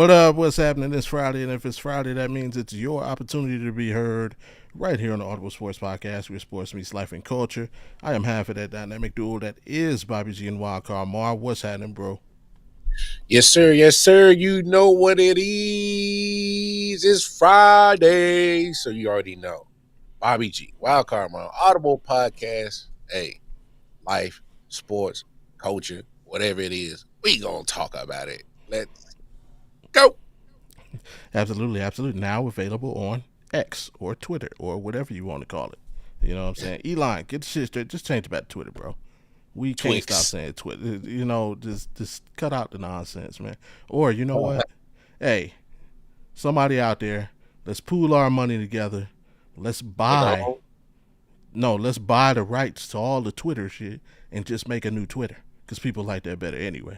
What up? What's happening this Friday? And if it's Friday, that means it's your opportunity to be heard right here on the Audible Sports Podcast, where sports meets life and culture. I am half of that dynamic duo that is Bobby G and Wildcard Mar. What's happening, bro? Yes, sir. Yes, sir. You know what it is. It's Friday, so you already know. Bobby G, Wildcard Man, Audible Podcast. Hey, life, sports, culture, whatever it is, we gonna talk about it. Let's go. Absolutely, absolutely. Now available on X or Twitter or whatever you want to call it. You know what I'm saying? Elon, get the shit straight. Just change it back to Twitter, bro. We can't stop Twix. saying Twitter. Just cut out the nonsense, man. Or you know what? Hey, somebody out there, let's pool our money together. Let's Make our buy own. No, let's buy the rights to all the Twitter shit and just make a new Twitter because people like that better anyway.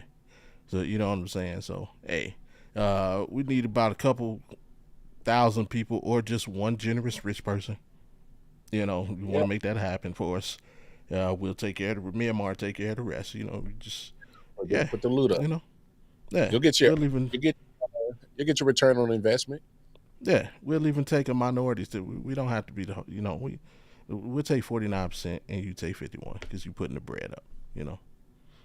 So you know what I'm saying. So hey, we need about a couple thousand people or just one generous rich person. You know, you want Yeah, to make that happen for us. We'll take care of the me and Mar take care of the rest. You know, we just yeah, put the loot up. you know, yeah. You'll get your We'll even you get you get your return on investment. yeah, we'll even take a minorities too. We don't have to be the we'll take 49% and you take 51 because you putting the bread up. You know.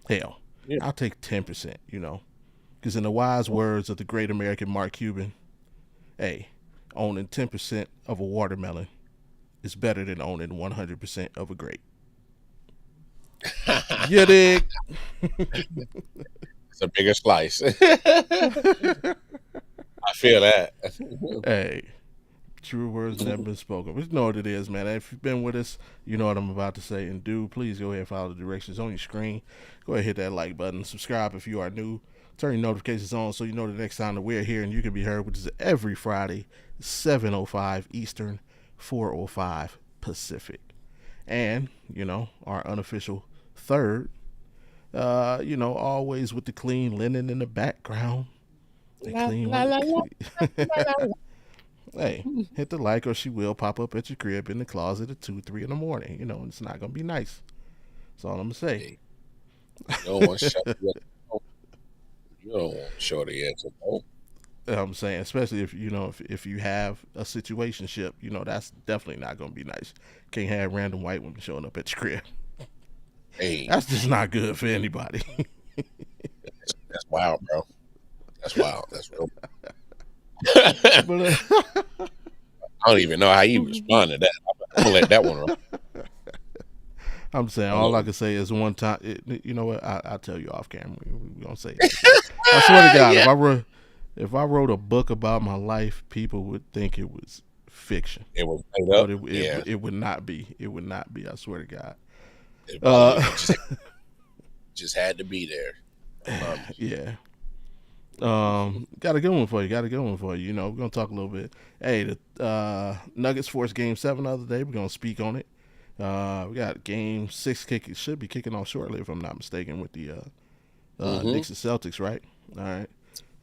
Hell, Yeah. I'll take 10%, because in the wise words of the great American Mark Cuban, hey, owning 10% of a watermelon is better than owning 100% of a grape. You dig? It's a bigger slice. I feel that. Hey, true words never been spoken. But you know what it is, man. If you've been with us, you know what I'm about to say. And do please go ahead and follow the directions on your screen. Go ahead and hit that like button. Subscribe if you are new. Turn your notifications on so you know the next time that we're here and you can be heard, which is every Friday, 7:05 Eastern, 4:05 Pacific. And, our unofficial third, always with the clean linen in the background. And La, clean la, la, la, la, la, Hey, hit the like or she will pop up at your crib in the closet at 2, 3 in the morning. And it's not gonna be nice. That's all I'm gonna say. Hey, you don't want to shut the You don't want to show the answer. No. I'm saying, especially if you have a situation ship, that's definitely not gonna be nice. Can't have random white women showing up at your crib. Hey, That's just not good for anybody. that's wild, bro. That's wild. That's real. I but don't even know how you respond to that. I'm gonna let that one run. I'm saying I'm all I gonna, can say is one time. You know what? I'll tell you off camera. We're gonna say it. I swear to God, yeah, if I wrote a book about my life, people would think it was fiction, it was made but up. it Yeah, it, it would not be. It would not be. I swear to God. it probably Uh, just had to be there. I promise you. yeah. Got a good one for you. Got a good one for you. We're gonna talk a little bit. Hey, the Nuggets forced Game 7 the other day. We're gonna speak on it. We got Game 6 kicking. Should be kicking off shortly, if I'm not mistaken, with the Mm-hmm. Knicks and Celtics. Right. All right.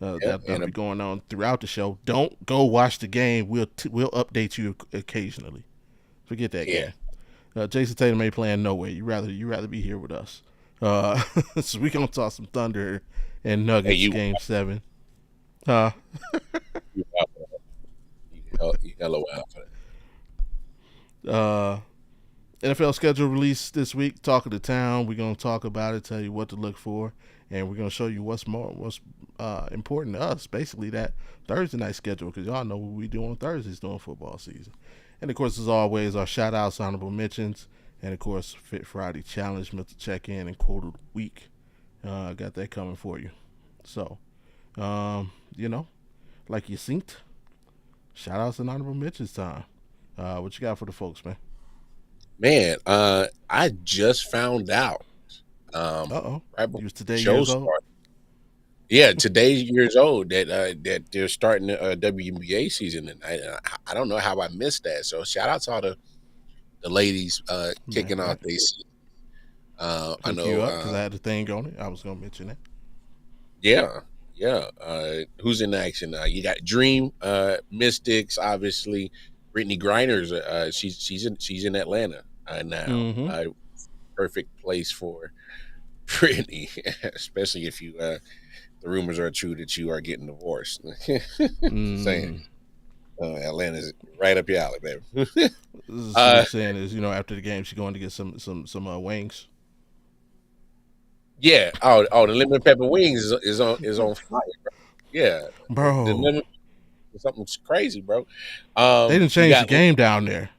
Yeah, That'll be going on throughout the show. Don't go watch the game. We'll update you occasionally. Forget that yeah. game. Jason Tatum ain't playing nowhere. You rather be here with us. Uh, so we gonna talk some Thunder and Hey, Nuggets Game 7. Huh? you, wild for that. You hella wild for that. Uh, NFL schedule released this week. Talk of the town. We're gonna talk about it. Tell you what to look for, and we're gonna show you what's important to us. Basically, that Thursday night schedule, because y'all know what we do on Thursdays during football season. And of course, as always, our shout outs, honorable mentions, and of course, Fit Friday challenge, mental check in, and quote of the week. Got that coming for you. So, um, you know, like you synced, shout outs and honorable mentions time. What you got for the folks, man? Man, I just found out. Uh oh. Right before You was the today show years old? started. Yeah, today's years old that they're starting the WNBA season, and I don't know how I missed that. So shout out to all the ladies Man, kicking off this season. I hook you know. up because I had a thing on it. I was gonna mention that. Yeah, yeah. Who's in action? You got Dream, Mystics, obviously. Brittany Griner's. She's in Atlanta now. Mm-hmm. Perfect place for Brittany, especially if you the rumors are true that you are getting divorced. Saying Mm. Atlanta's right up your alley, baby. So what uh, you're saying is, after the game, she's going to get some wings. yeah. The lemon pepper wings is on fire. Yeah, the Bro, lemon something crazy, bro. they didn't You change the got game down there.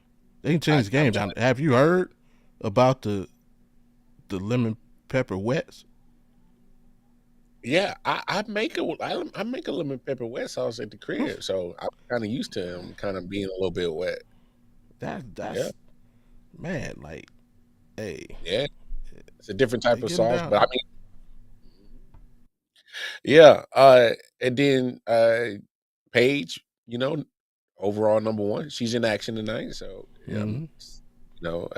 They didn't I, change the I'm game down there. Have you heard about the lemon pepper wets? Yeah, I make a lemon pepper wet sauce at the crib, so I'm kind of used to them kind of being a little bit wet. Yeah, That's man, like, hey, yeah, it's a different they type of getting sauce, but I down. mean, yeah. And then Paige, overall number one, she's in action tonight, so Mm-hmm. you know,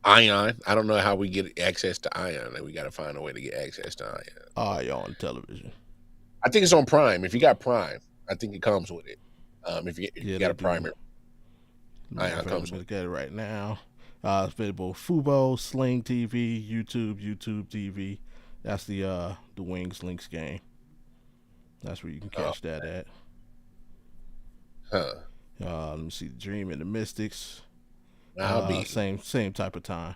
Ion. I don't know how we get access to Ion, and we got to find a way to get access to Ion. Oh, y'all on television. I think it's on Prime. If you got Prime, I think it comes with it. If you Yeah, got they a Prime, do. Matter of Ion fact, comes let me with look at it right now. It's available Fubo, Sling TV, YouTube TV. That's the Wings Links game. That's where you can it. catch that at. Huh. Let me see, the Dream and the Mystics. I'll be. Same type of time.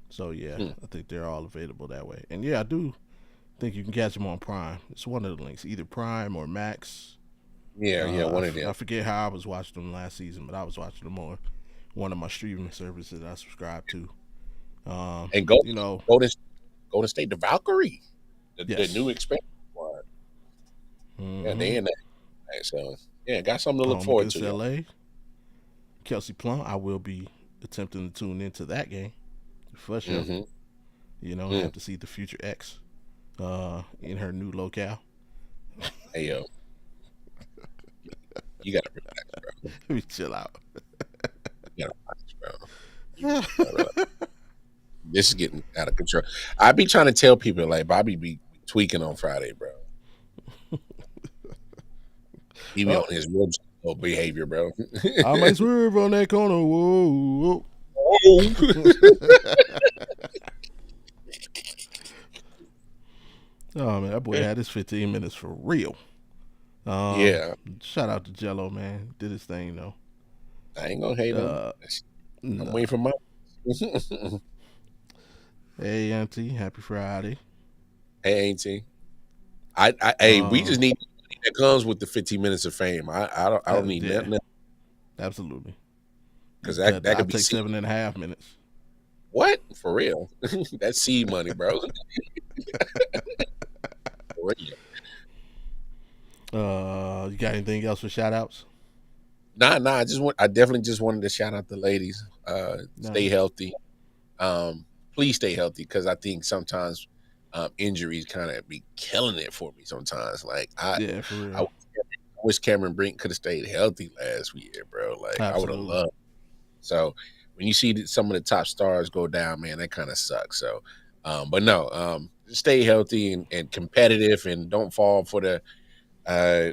So yeah, Hmm. I think they're all available that way. And yeah, I do think you can catch them on Prime. It's one of the links, either Prime or Max. Yeah, yeah, one of them. I forget how I was watching them last season, but I was watching them on one of my streaming services I subscribe to. And You know, Golden, Golden State, the Valkyrie, the new yes. expansion squad. Yeah, Mm-hmm. they in that. So yeah, got something to look Home forward against to, y'all. LA. Kelsey Plum, I will be attempting to tune into that game for sure. Mm-hmm. I Mm. have to see the future X in her new locale. Hey yo, you gotta relax, bro. Let me chill out. You gotta relax, bro. You gotta relax. This is getting out of control. I be trying to tell people like Bobby be tweaking on Friday, bro. He be Oh, on his real behavior, bro. I might swerve on that corner. Whoa. Oh. Oh man, that boy had his 15 minutes for real. Um, Yeah, Shout out to Jello, man. Did his thing though. I ain't gonna hate him. Uh, I'm nah. waiting for my. Hey, Auntie, happy Friday. Hey, Auntie. Hey, we Um, just need money that comes with the 15 minutes of fame. I don't need yeah, nothing absolutely. You because can that cut. that I'll could be take seed. 7.5 minutes. What for real? That's seed money, bro. For real. You got anything else for shout outs? Nah. I definitely just wanted to shout out the ladies. Stay Nice. healthy. Please stay healthy because I think sometimes injuries kind of be killing it for me. Sometimes, like Yeah, for I real. wish Cameron Brink could have stayed healthy last year, bro. Like I would have Absolutely. loved. So when you see some of the top stars go down, man, that kind of sucks. So, but no, stay healthy and competitive, and don't fall for the. Uh,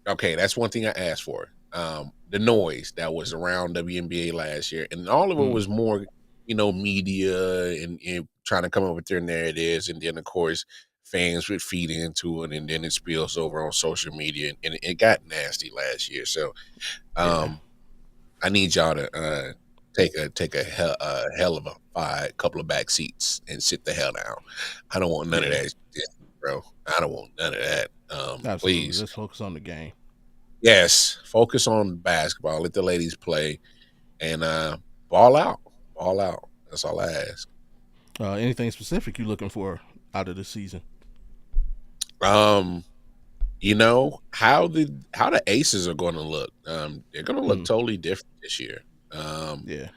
okay, that's one thing I asked for. The noise that was around WNBA last year, and all of it Mm, was more, media and trying to come up with their narratives, and then of course fans would feed into it, and then it spills over on social media, and it got nasty last year. So, yeah. um, I need y'all to take a hell of a couple of back seats and sit the hell down. I don't want none of Yeah. that, bro. I don't want none of that. Absolutely. Please, Let's focus on the game. yes, focus on basketball. Let the ladies play and ball out, ball out. That's all I ask. Anything specific you looking for out of the season? Um, how the Aces are going to look. They're going to look Hmm. totally different this year. Um, Yeah.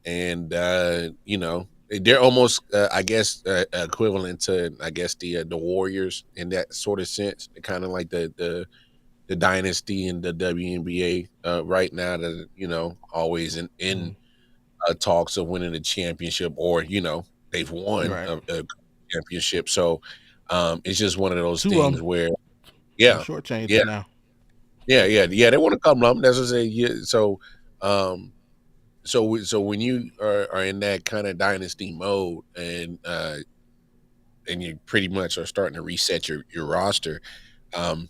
and they're almost I guess equivalent to I guess the Warriors in that sort of sense. They're kind of like the dynasty in the WNBA right now that always in Mm. talks of winning a championship, or they've won Right. a championship. So it's just one of those Two of things them. where Don't yeah, shortchange yeah, them now. yeah, they want to come up. That's what I say. Yeah, so um, so when you are in that kind of dynasty mode, and and you pretty much are starting to reset your roster. Um,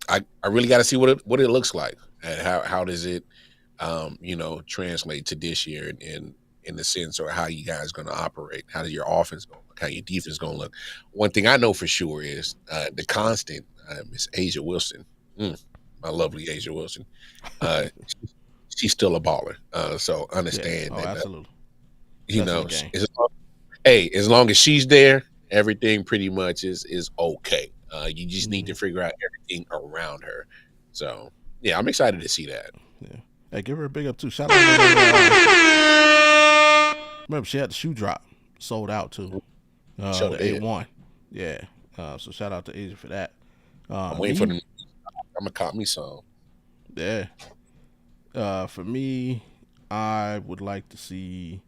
I really got to see what it looks like and how does it translate to this year in the sense or how you guys going to operate, how does your offense going to look, how your defense going to look. One thing I know for sure is the constant Miss Asia Wilson, mm, my lovely Asia Wilson. Uh, she's still a baller. So Yeah. understand Oh, that absolutely. you Best in know the game. as long as she's there, everything pretty much is okay. You just need Hmm. to figure out everything around her. So yeah, I'm excited to see that. Yeah. Hey, give her a big up too. Shout out to her. Remember, she had the shoe drop, sold out too. Show The did. A1. Yeah. So shout out to Asia for that. I'm waiting for Me, the. I'm gonna cop me some. yeah. For me, I would like to see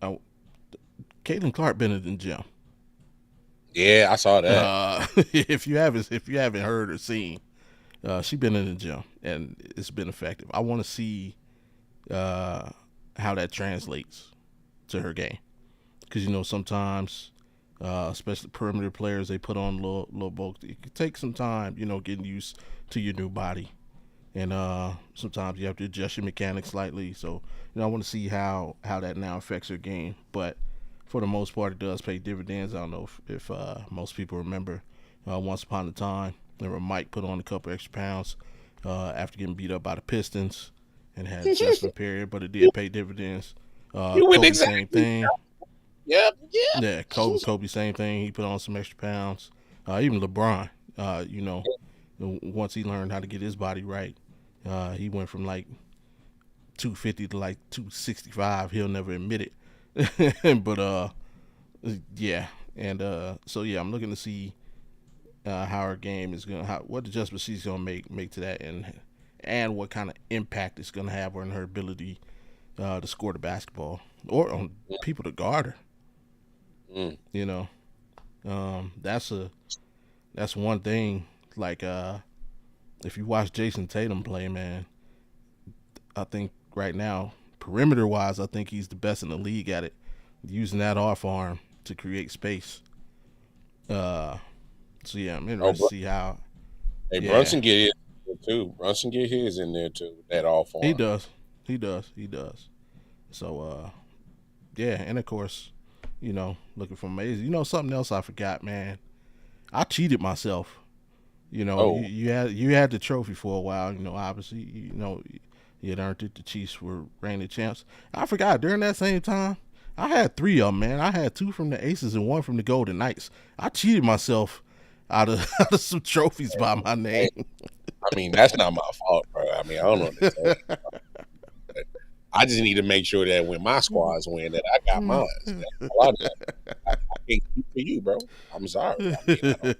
uh, Caitlin Clark been in the gym. Yeah, I saw that. If you haven't heard or seen, she been in the gym and it's been effective. I want to see uh, how that translates to her game because sometimes, especially perimeter players, they put on little bulk. It could take some time, getting used to your new body, and sometimes you have to adjust your mechanics slightly. So I want to see how that now affects her game, but for the most part, it does pay dividends. I don't know if most people remember once upon a time, remember Mike put on a couple extra pounds after getting beat up by the Pistons and had adjustment period, but it did pay dividends. You went Kobe, same exactly. thing. Yep. Yep. Yeah, Kobe, same thing. He put on some extra pounds. Even LeBron, once he learned how to get his body right, he went from like 250 to like 265. He'll never admit it, but yeah, and so yeah, I'm looking to see how her game is what adjustments she's gonna make to that, and what kind of impact it's gonna have on her ability to score the basketball or on people to guard her. Mm. You know, that's one thing. Like if you watch Jason Tatum play, man, I think right now, perimeter wise, I think he's the best in the league at it, using that off arm to create space. Uh, so yeah, I'm Oh, interested to see how. hey, Yeah, Brunson get his in there too. Brunson get his in there too. That all he farm. does, he does. So yeah, and of course, looking for amazing. Something else I forgot, man. I cheated myself. Oh, you had the trophy for a while. Obviously, you had earned it. The Chiefs were reigning champs. I forgot during that same time, I had three of them, man. I had two from the Aces and one from the Golden Knights. I cheated myself out of, out of some trophies by my hey, name. I mean that's not my fault, bro. I mean I don't know what to tell you. But I just need to make sure that when my squads win, that I got mine. That's all I know. I can't speak for you, bro. I'm sorry. I mean I don't.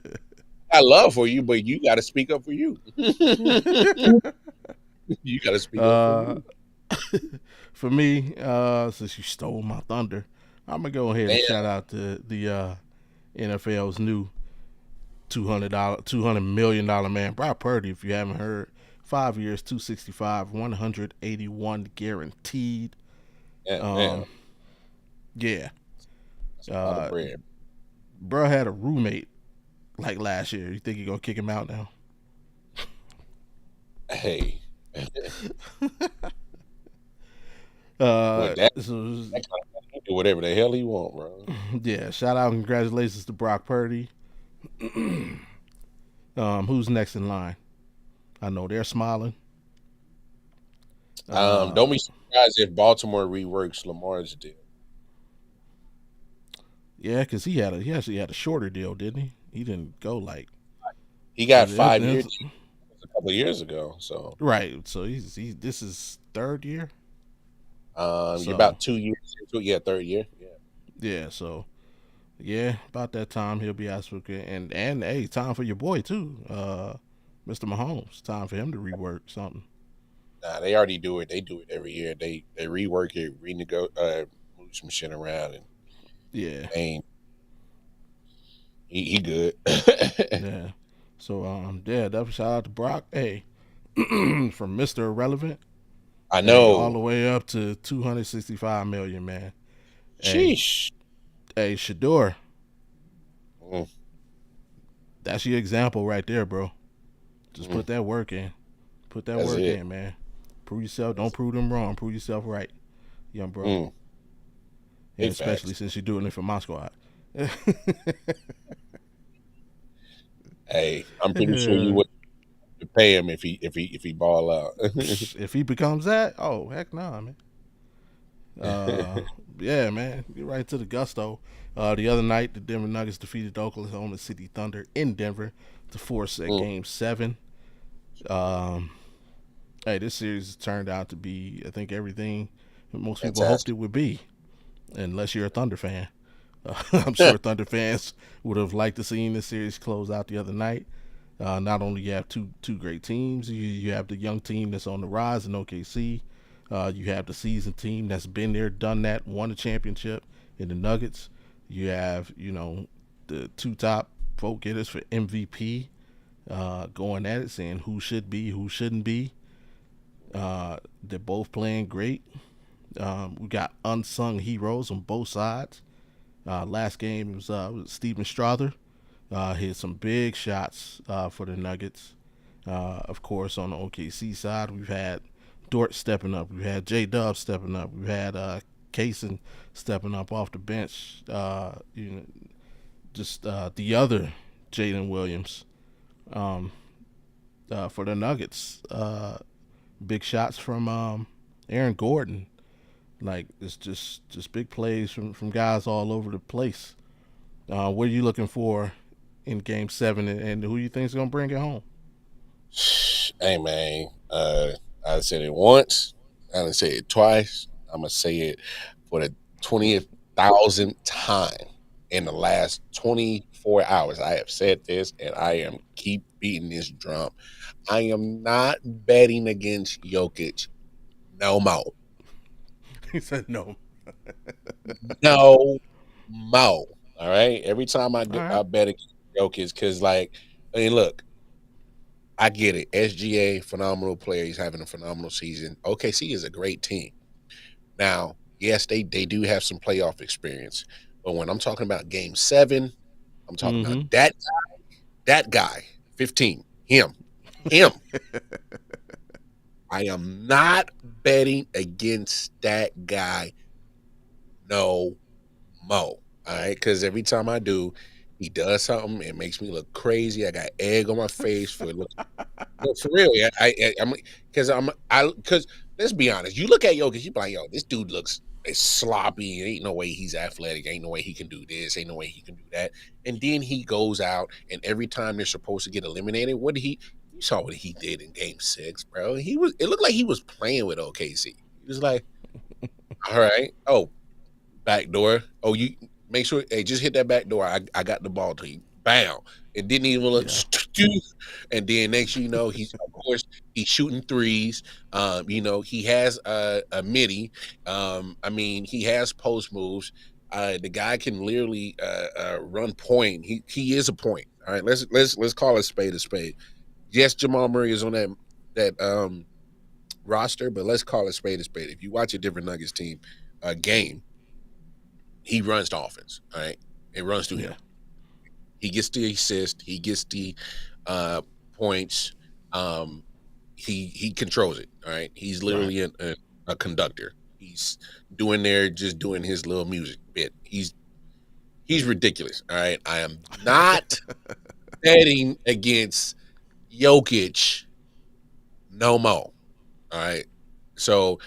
I love for you, but you got to speak up for you. You got to speak up for uh, you. for me, since you stole my thunder, I'm gonna go ahead and Damn. shout out to the NFL's new $200 million man, Brock Purdy. If you haven't heard, 5 years, 265, 181 guaranteed. Damn, damn. Um, yeah, That's a lot of uh, bread. bro had a roommate like last year. You think he gonna kick him out now? Hey, well, Uh, that so that kind of he do whatever the hell he want, bro. yeah, shout out and congratulations to Brock Purdy. Who's next in line? I know they're smiling. Don't Uh, be surprised if Baltimore reworks Lamar's deal. yeah, because he actually had a shorter deal, didn't he? He didn't go like He got it, 5 years a couple of years ago, so right. So he this is third year. you're So about 2 years into it. Yeah, third year. Yeah, yeah, so yeah, about that time he'll be out and hey, time for your boy too, Mr. Mahomes. Time for him to rework something. nah, they already do it. They do it every year. They rework it, move some shit around, and Yeah, ain't he good. yeah. So yeah, definitely shout out to Brock. Hey, from Mr. Irrelevant, I hey, all the know. way up to 265 million, man. Hey, Sheesh. hey, Shador. Mm, That's your example right there, bro. Just mm. put that work in. Put that That's work it. in, man. Prove yourself. Don't That's prove them wrong. Prove yourself right, young bro. mm, And big especially facts. since you're doing it for my squad. Hey, I'm pretty sure you Yeah. would pay him if he ball out. If he becomes that, oh heck nah, man. Uh, yeah, man, get right to the gusto. The other night, the Denver Nuggets defeated the Oklahoma City Thunder in Denver to force a Mm, game seven. Um, hey, this series turned out to be, I think, everything most people hoped it fantastic. would be, unless you're a Thunder fan. I'm sure Thunder fans would have liked to see this series close out the other night. Not only you have two great teams, you have the young team that's on the rise in OKC. You have the seasoned team that's been there, done that, won a championship in the Nuggets. You have the two top vote getters for MVP going at it, saying who should be, who shouldn't be. They're both playing great. We got unsung heroes on both sides. Last game was Steven Strother. Hit some big shots for the Nuggets. Of course, on the OKC side, we've had Dort stepping up. We've had J Dub stepping up. We've had Kaysen stepping up off the bench. Just the other Jalen Williams um, for the Nuggets. Big shots from Aaron Gordon. Like it's just big plays from guys all over the place. What are you looking for in Game Seven, and who you think is gonna bring it home? Hey man, I said it once. I done said it twice. I'm gonna say it for the 20,000th time in the last 24 hours. I have said this, and I am keep beating this drum. I am not betting against Jokic no more. He said no. No more. All right. Every time All I right. bet against Jokic, because like, I mean, look, I get it. SGA, phenomenal player. He's having a phenomenal season. OKC is a great team. Now, yes, they do have some playoff experience, but when I'm talking about Game 7, I'm talking about Mm-hmm. that guy, 15, him. I am not betting against that guy no more. All right, because every time I do, he does something. It makes me look crazy. I got egg on my face for no, for real. Yeah, I'm because because let's be honest. You look at Jokic, you be like, yo, this dude looks is sloppy. Ain't no way he's athletic. Ain't no way he can do this. Ain't no way he can do that. And then he goes out, and every time they're supposed to get eliminated, what did he? You saw what he did in Game 6, bro. He was. It looked like he was playing with OKC. He was like, all right, oh, back door. Oh, you make sure. Hey, just hit that back door. I got the ball to you. Bam. It didn't even look. Yeah. And then next, you know, he's of course he's shooting threes. He has a midi. I mean, he has post moves. The guy can literally run point. He is a point. All right, let's call a spade a spade. Yes, Jamal Murray is on that roster, but let's call it spade a spade. If you watch a different Nuggets team game, he runs the offense. All right, it runs through him. Yeah. He gets the assist. He gets the uh, points. Um, he controls it. All right, he's Right. literally a conductor. He's doing there, just doing his little music bit. He's ridiculous. All right, I am not betting against Jokic no more. All right, so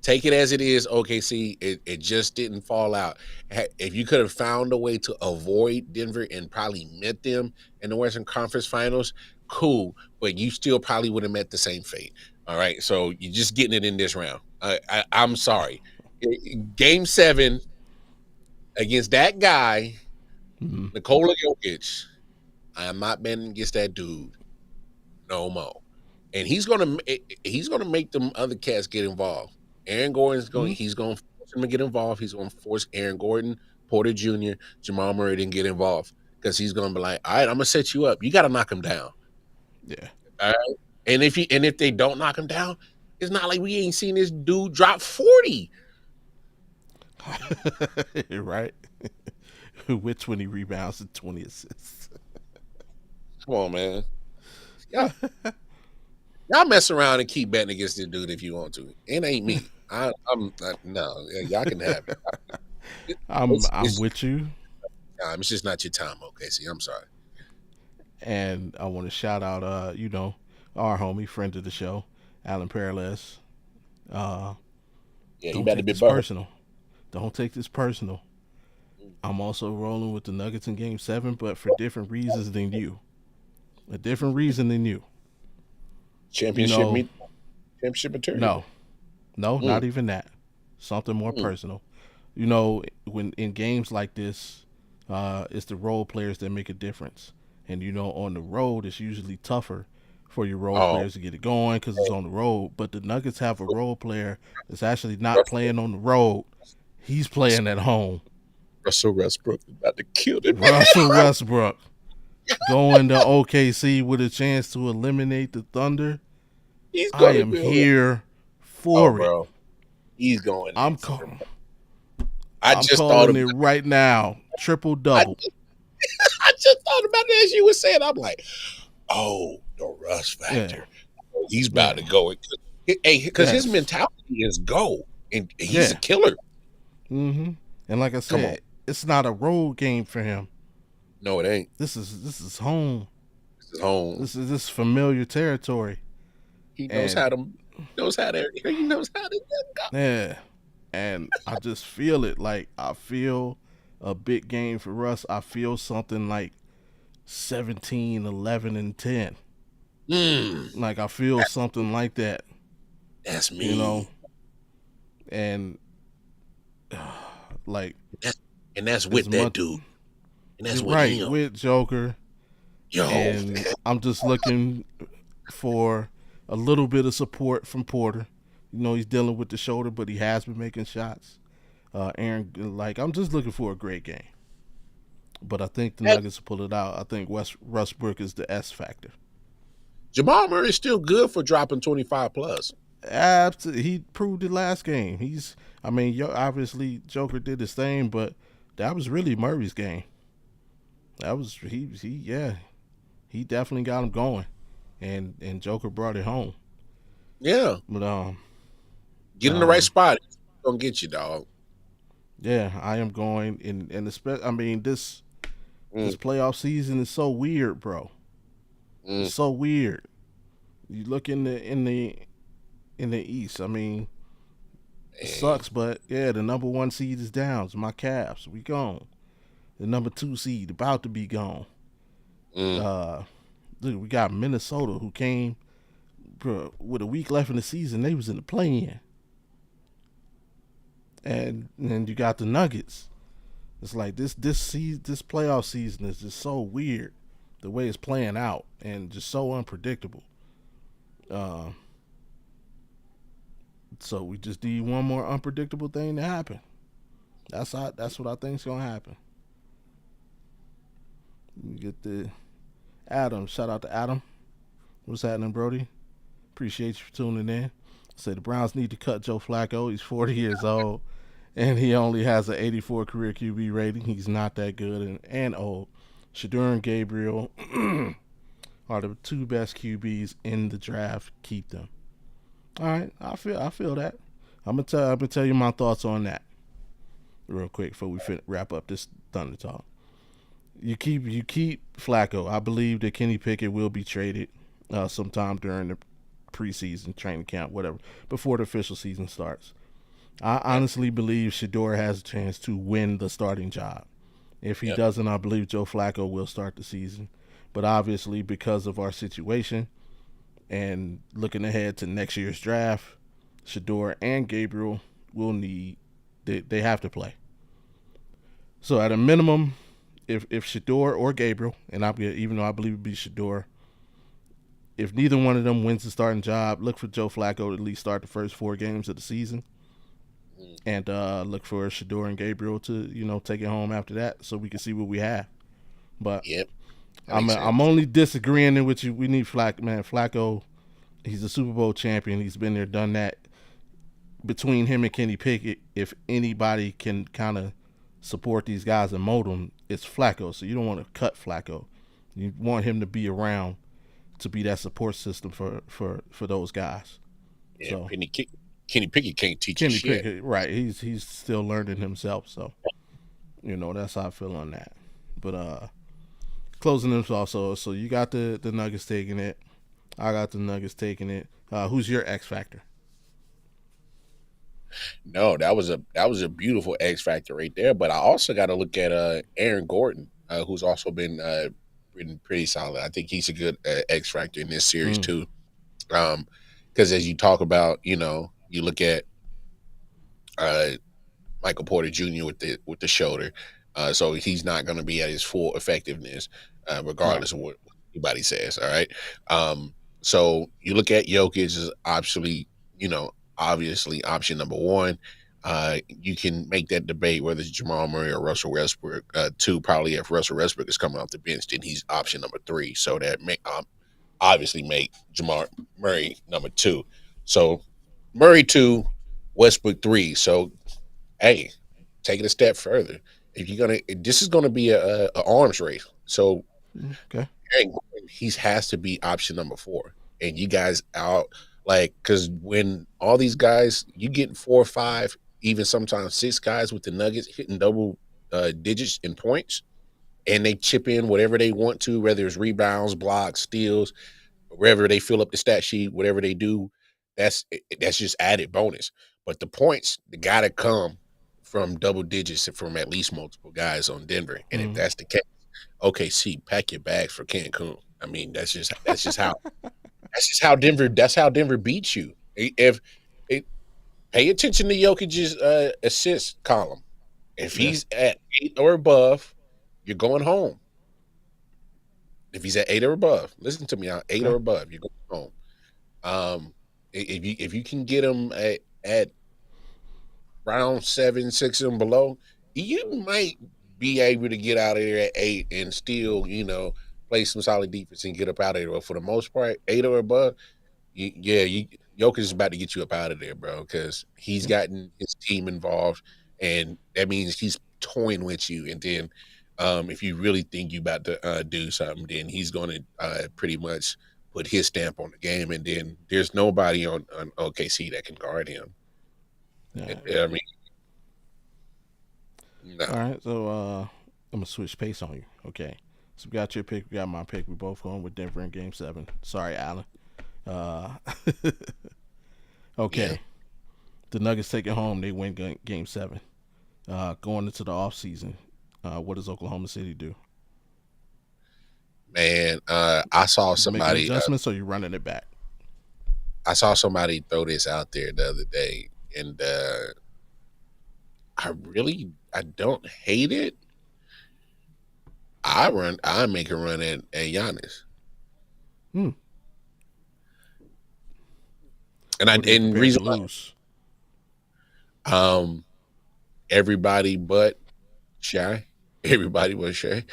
take it as it is, OKC. It just didn't fall out. If you could have found a way to avoid Denver and probably met them in the Western Conference Finals, cool. But you still probably would have met the same fate. All right. So you're just getting it in this round. I'm sorry. Game 7 against that guy, Mm-hmm. Nikola Jokic. I am not betting against that dude no more. And he's gonna make them other cats get involved. Aaron Gordon's going Mm-hmm. he's gonna force him to get involved. He's gonna force Aaron Gordon, Porter Jr., Jamal Murray to get involved because he's gonna be like, all right, I'm gonna set you up. You gotta knock him down. Yeah. All right. And if they don't knock him down, it's not like we ain't seen this dude drop 40. Right. with 20 rebounds and 20 assists. Come on, man. Y'all, y'all mess around and keep betting against this dude if you want to. It ain't me. No. Y'all can have it. I'm It's with you, time. It's just not your time, okay? See, I'm sorry. and I want to shout out, our homie, friend of the show, Alan Perales. Uh, Yeah, you don't better take be this butthurt. personal. Don't take this personal. I'm also rolling with the Nuggets in Game 7, but for different reasons than you. A different reason than you. You Championship know, meet championship no, material. no, Mm, not even that. Something more mm. personal. You know, when in games like this, it's the role players that make a difference. And you know, on the road, it's usually tougher for your role Oh, players to get it going because it's on the road. But the Nuggets have a role player that's actually not Russell, playing on the road. He's playing at home. Russell Westbrook is about to kill it. Russell Westbrook going to OKC with a chance to eliminate the Thunder. He's I gonna am do it. here Oh, for it. bro, he's going I'm next. call- I I'm just thought calling about. it right now. Triple I double. just, I just thought about it as you were saying. I'm like, oh, the Russ Yeah, factor. He's about yeah, to go. Hey, because his yes, mentality is go, and he's a yeah. killer. Mm-hmm. And like I Come on, said, it's not a road game for him. no, it ain't. This is home. This is home. This familiar territory. He knows And how to. Knows how to. He knows how to go. yeah, and I just feel it. Like I feel a big game for Russ. I feel something like 17, 11, and 10. Mm, Like I feel something like that, that's you know, me. and like That's, and that's as with that much dude. And that's you're with right him. with Joker, Yo, and I'm just looking for a little bit of support from Porter. You know, he's dealing with the shoulder, but he has been making shots. Aaron, like I'm just looking for a great game, but I think the that, Nuggets will pull it out. I think Westbrook is the S factor. Jamal Murray is still good for dropping 25 plus. Absolutely, he proved it last game. I mean, obviously Joker did his thing, but that was really Murray's game. That was yeah, he definitely got him going, and Joker brought it home. Yeah. But Get in the right spot. It's gonna get you, dog. yeah, I am going and especially. I mean, this Mm, playoff season is so weird, bro. It's mm, so weird. You look in the East. I mean, it man. sucks, but yeah, the number one seed is down. It's my Cavs. We gone. The number two seed about to be gone. Mm. Uh, Dude, we got Minnesota who came, bro, with a week left in the season. They was in the play-in, and then you got the Nuggets. It's like this playoff season is just so weird, the way it's playing out, and just so unpredictable. Uh, so we just need one more unpredictable thing to happen. That's what I think's gonna happen. You get the Adam. Shout out to Adam. What's happening, Brody? Appreciate you for tuning in. Say the Browns need to cut Joe Flacco. He's 40 years old, and he only has an 84 career QB rating. He's not that good and old. Shador and Gabriel are the two best QBs in the draft. Keep them. All right, I feel that. I'm gonna tell you my thoughts on that real quick before we wrap up this Thunder talk. You keep Flacco. I believe that Kenny Pickett will be traded sometime during the preseason training camp, whatever, before the official season starts. I Yep. honestly believe Shador has a chance to win the starting job. If he Yep. doesn't, I believe Joe Flacco will start the season. But obviously, because of our situation and looking ahead to next year's draft, Shador and Gabriel will they have to play. So at a minimum, if Shador or Gabriel, and even though I believe it'd be Shador, if neither one of them wins the starting job, look for Joe Flacco to at least start the first 4 games of the season, Mm. and look for Shador and Gabriel to take it home after that, so we can see what we have. But Yep. That I'm makes I'm sense. only disagreeing with you. We need Flacco. He's a Super Bowl champion. He's been there, done that. Between him and Kenny Pickett, if anybody can kind of support these guys and mold them, it's Flacco. So you don't want to cut Flacco. You want him to be around to be that support system for those guys. Yeah, So Kenny Pickett can't teach you Kenny shit. Pickett, right? He's still learning himself. So that's how I feel on that. But closing this also. So you got the Nuggets taking it. I got the Nuggets taking it. Who's your X factor? No, that was a beautiful X factor right there. But I also got to look at Aaron Gordon, who's also been pretty solid. I think he's a good X factor in this series Mm, too. Because as you talk about, you look at uh, Michael Porter Jr. with the shoulder, so he's not going to be at his full effectiveness, right. regardless of what anybody says. All right. So you look at Jokic as obviously option number one. You can make that debate whether it's Jamal Murray or Russell Westbrook. Two, probably if Russell Westbrook is coming off the bench, then he's option number three. So that may obviously make Jamal Murray number two. So Murray two, Westbrook three. So hey, take it a step further. If you're gonna, this is gonna be a arms race. So Okay. Aaron Gordon, he has to be option number four. And you guys out like because when all these guys, you getting 4 or 5, even sometimes 6 guys with the Nuggets hitting double digits in points, and they chip in whatever they want to, whether it's rebounds, blocks, steals, wherever they fill up the stat sheet, whatever they do, that's just added bonus. But the points, they gotta come from double digits from at least multiple guys on Denver. And if Mm. that's the case, OKC, pack your bags for Cancun. I mean, that's just how Denver beats you. If it, pay attention to Jokic's assist column. If Yeah. he's at 8 or above, you're going home. If he's at 8 or above, listen to me, 8 Okay. or above, you're going home. If you can get them at round 7, 6 and below, you might be able to get out of there at 8 and still, play some solid defense and get up out of there. But for the most part, 8 or above, you Jokic is about to get you up out of there, bro, because he's Okay. gotten his team involved, and that means he's toying with you. And then, if you really think you about to do something, then he's going to pretty much put his stamp on the game, and then there's nobody on OKC that can guard him. All right. I mean, no, All right. So I'm gonna switch pace on you. Okay. So we got your pick. We got my pick. We both going with Denver in Game 7. Sorry, Allen. Uh, yeah, okay. The Nuggets take it home. They win Game 7. Going into the off season, what does Oklahoma City do? man. I saw You making somebody. adjustments or you running it back? I saw somebody throw this out there the other day, and I don't hate it. I make a run at Giannis. Hmm. And What are you prepared to reason lose? why, everybody but Shy. Everybody but Shay.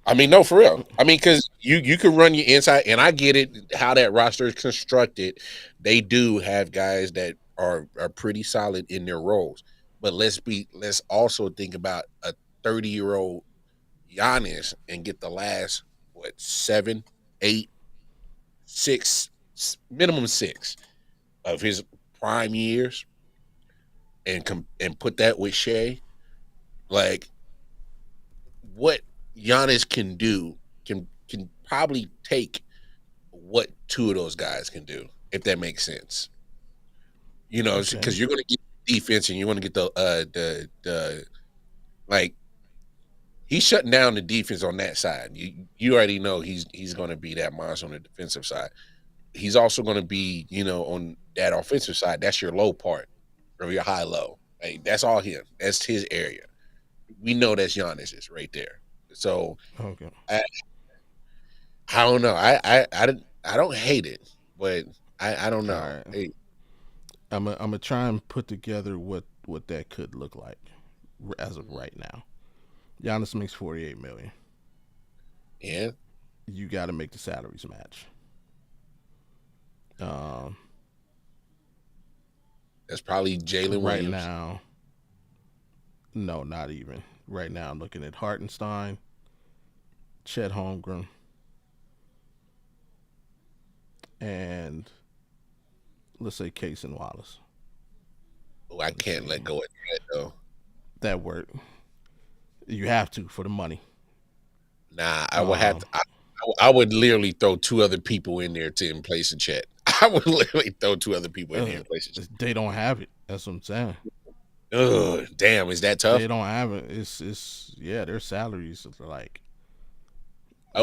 I mean, no, for real. I mean, because you can run your inside, and I get it how that roster is constructed. They do have guys that are pretty solid in their roles, but let's also think about a 30-year-old Giannis and get the last what 7, 8, 6, minimum 6 of his prime years, and put that with Shea. Like what Giannis can do can probably take what two of those guys can do, if that makes sense. Okay. Because you're going to get defense and you want to get the like he's shutting down the defense on that side. You already know he's going to be that monster on the defensive side. He's also going to be on that offensive side. That's your low part or your high low. Like, that's all him. That's his area. We know that's Giannis's right there. So Okay. I, I don't know. I don't hate it, but I don't All know. right. I'm gonna try and put together what that could look like as of right now. Giannis makes 48 million. Yeah, You got to make the salaries match. Um, that's probably Jalen right Williams. now, No, not even. Right now, I'm looking at Hartenstein, Chet Holmgren, and let's say Case and Wallace. Oh, I Let's can't see. let go of that though. That work. You have to for the money. Nah, I would have Um, to. I would literally throw two other people in there to in place of Chet. I would literally throw two other people in there uh, in place of Chet. they don't have it. That's what I'm saying. Ugh, damn, is that They tough? don't have it. It's yeah. Their salaries are like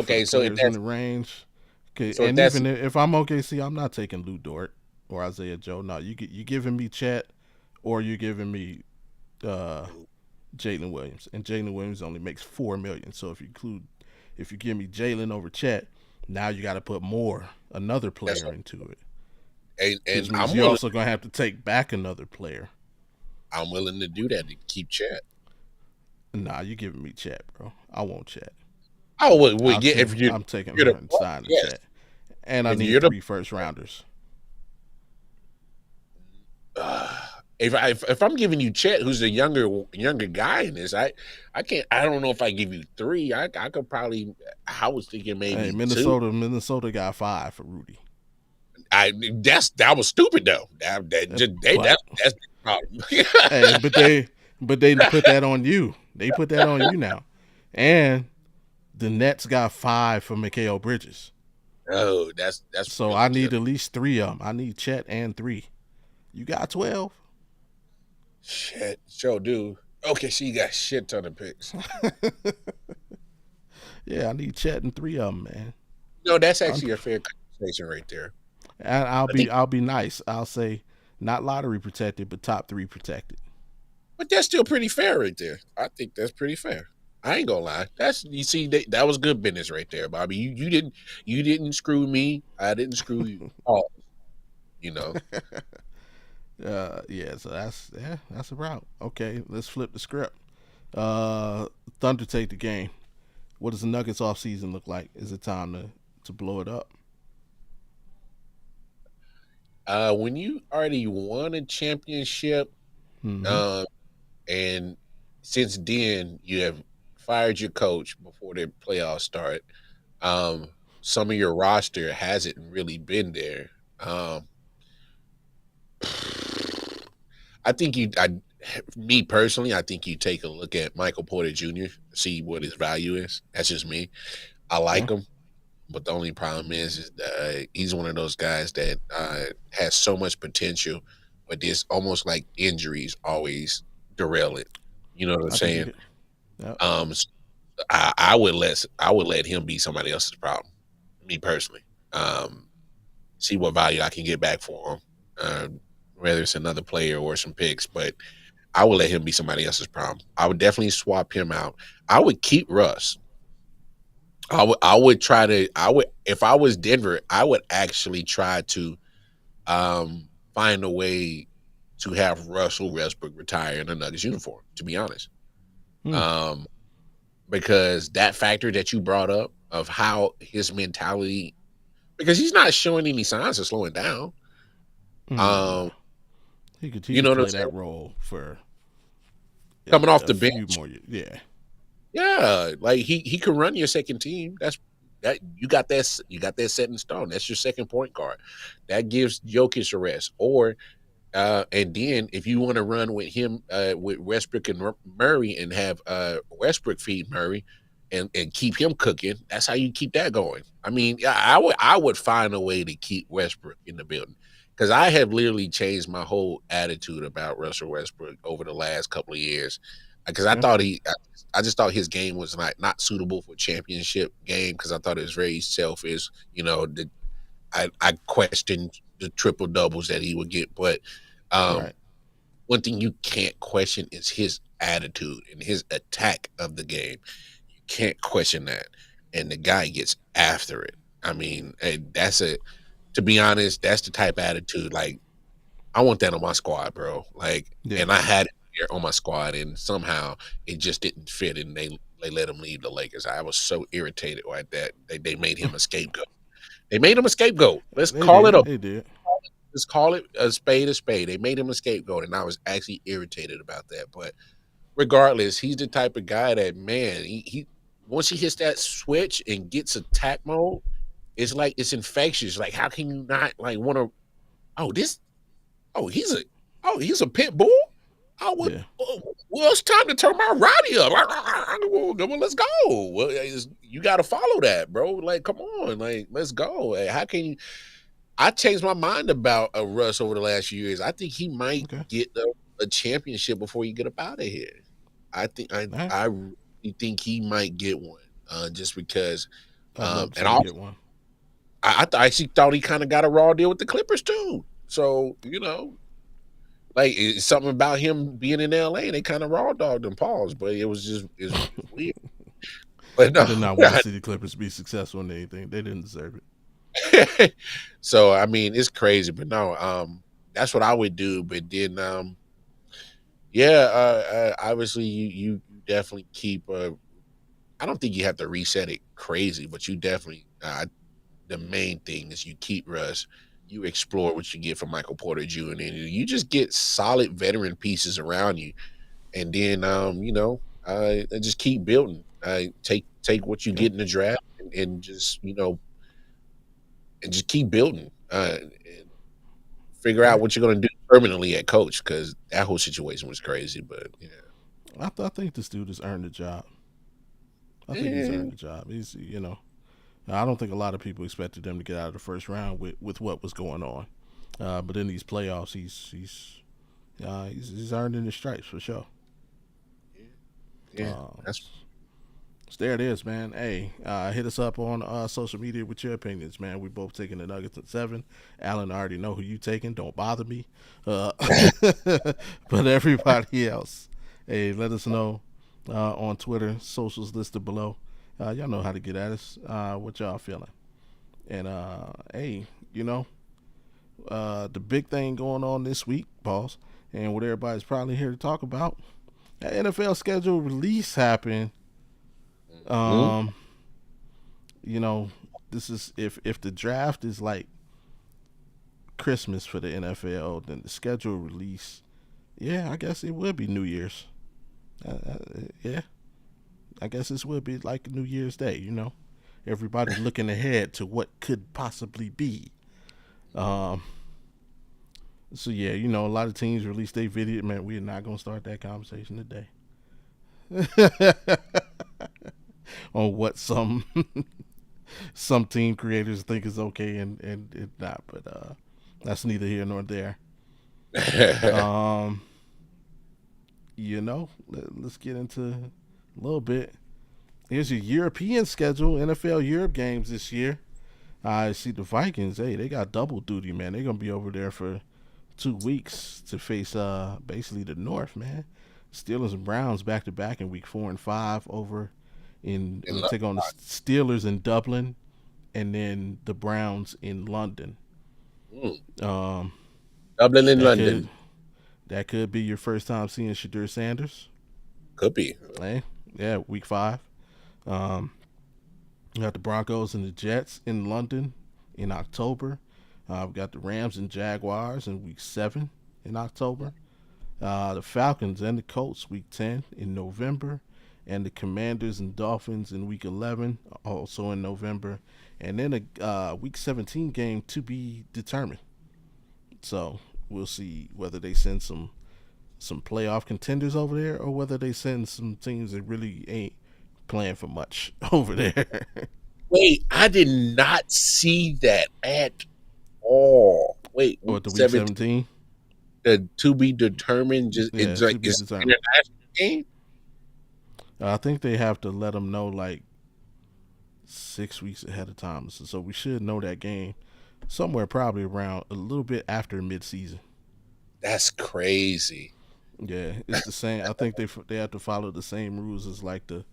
for the Okay, so if players in that's the range. Okay, so if and that's even if I'm OKC, I'm not taking Lou Dort or Isaiah Joe. No, you giving me Chet, or you giving me uh, Jalen Williams, and Jalen Williams only makes 4 million. So if you give me Jalen over Chet, now you got to put another that's player what, into it, and which means you're also gonna have to take back another player. I'm willing to do that to keep Chet. Nah, you giving me Chet, bro. I want Chet. Oh, well, yeah, I'm if taking you're the boss, Hartenstein and yes. Chet, and I If need you're the three first rounders. uh, if I'm giving you Chet, who's the younger guy in this, I can't. I don't know if I give you three. I could probably. I was thinking Hey, maybe two. Minnesota got 5 for Rudy. That was stupid though. That Uh, just But that's the problem. hey, but they put that on you. They put that on you now, and the Nets got 5 for Mikal Bridges. Oh, that's So really I good. need at least 3 of them. I need Chet and 3. You got 12. Shit, sure do. Okay, so you got a shit ton of picks. Yeah, I need Chet and 3 of them, man. No, that's I'm, actually a fair conversation right there. and I'll I be think, I'll be nice. I'll say not lottery protected, but top 3 protected. but that's still pretty fair right there. I think that's pretty fair. I ain't gonna lie. That's you see that was good business right there, Bobby. You didn't screw me. I didn't screw you. Oh, you know. Yeah, so that's a route. Okay, let's flip the script. Uh, Thunder take the game. What does the Nuggets off season look like? Is it time to blow it up? When you already won a championship, Mm-hmm. um, and since then you have fired your coach before the playoffs start. Um, some of your roster hasn't really been there. I think me personally, I think you take a look at Michael Porter Jr. See what his value is. That's just me. I Okay. like him, but the only problem is that he's one of those guys that has so much potential, but there's almost like injuries always derail it. You know what I'm I can get saying? it. Yep. S- I would let him be somebody else's problem. Me personally, um, see what value I can get back for him, whether it's another player or some picks. But I would let him be somebody else's problem. I would definitely swap him out. I would keep Russ. I would try to I would if I was Denver, I would actually try to find a way to have Russell Westbrook retire in a Nuggets uniform, to be honest. Hmm. Um because that factor that you brought up of how his mentality, because he's not showing any signs of slowing down. Nah. Um, He you could know what I'm play saying? that role for Coming off a the few bench. more years. Yeah. Yeah, like he can run your second team. That you got that set in stone. That's your second point guard. That gives Jokic a rest. Or and then if you want to run with him with Westbrook and Murray and have Westbrook feed Murray and keep him cooking, that's how you keep that going. I mean, yeah, I would find a way to keep Westbrook in the building because I have literally changed my whole attitude about Russell Westbrook over the last couple of years because Okay. I just thought his game was not suitable for championship game because I thought it was very selfish. I questioned the triple doubles that he would get, but um, Right. one thing you can't question is his attitude and his attack of the game. You can't question that, and the guy gets after it. I mean, and to be honest, that's the type of attitude. Like, I want that on my squad, bro. Like, Yeah. and I had it here on my squad, and somehow it just didn't fit, and they let him leave the Lakers. I was so irritated like that. They made him a scapegoat. They made him a scapegoat. They did. They did. Let's call it a spade a spade. They made him a scapegoat, and I was actually irritated about that. But regardless, he's the type of guy that man, he once he hits that switch and gets attack mode, it's like it's infectious. Like, how can you not like want to? Oh, this. Oh, he's a pit bull. Oh, what? Yeah, Well, it's time to turn my Roddy up. Well, let's go. Well, you got to follow that, bro. Like, come on, like, let's go. Hey, how can you? I changed my mind about Russ over the last few years. I think he might okay, get a championship before you get up out of here. I think all right. I really think he might get one, just because. I'd love to And see him get one. I actually thought he kind of got a raw deal with the Clippers too. So like it's something about him being in LA. They kind of raw dogged him. Pause, but it was just it's weird. But I no, did not want to see the Clippers be successful in anything. They didn't deserve it. so I mean it's crazy. But no, that's what I would do. But then yeah, obviously you definitely keep. I don't think you have to reset it crazy, but you definitely the main thing is you keep Russ. You explore what you get from Michael Porter Jr. and you just get solid veteran pieces around you, and then just keep building. Take what you Okay, get in the draft and just and just keep building. And figure all out right. what you're going to do permanently at coach because that whole situation was crazy. But yeah, I think this dude has earned the job. I think he's Eh, earned the job. I don't think a lot of people expected them to get out of the first round with what was going on. But in these playoffs, he's earning his stripes for sure. yeah, yeah, Uh, that's so there it is, man. Hey, hit us up on social media with your opinions, man. We both taking the Nuggets at 7. Alan, I already know who you taking. Don't bother me. Uh, but everybody else, hey, let us know on Twitter. Socials listed below. Y'all know how to get at us. What y'all feeling? And hey, the big thing going on this week, boss, and what everybody's probably here to talk about. That NFL schedule release happened. Mhm. Um, you know, this is if the draft is like Christmas for the NFL, then the schedule release, yeah, I guess it would be New Year's. Yeah, I guess this would be like New Year's Day. Everybody looking ahead to what could possibly be. Um, so yeah, a lot of teams release their video. Man, we're not gonna start that conversation today on what some team creators think is okay and not. But that's neither here nor there. Um, let's get into a little bit. Here's your European schedule. NFL Europe games this year. I see the Vikings. Hey, they got double duty, man. They're gonna be over there for 2 weeks to face basically the North, man. Steelers and Browns back to back in week 4 and 5 over in In they love. take on the Steelers in Dublin and then the Browns in London. Mm. Um, Dublin in that could London that could be your first time seeing Shadur Sanders. could be. Hey, yeah, week 5. Um, we got the Broncos and the Jets in London in October. We got the Rams and Jaguars in week 7 in October. The Falcons and the Colts week 10 in November. And the Commanders and Dolphins in week 11 also in November. And then a week 17 game to be determined. So we'll see whether they send some playoff contenders over there or whether they send some teams that really ain't playing for much over there. Wait, I did not see that at all. Wait, Or week at the week 17, 17. the to be determined. Just Yeah, it's to like be it's determined. international game. I think they have to let them know like 6 weeks ahead of time. So we should know that game somewhere probably around a little bit after midseason. That's crazy. Yeah, it's the same. I think they have to follow the same rules as like the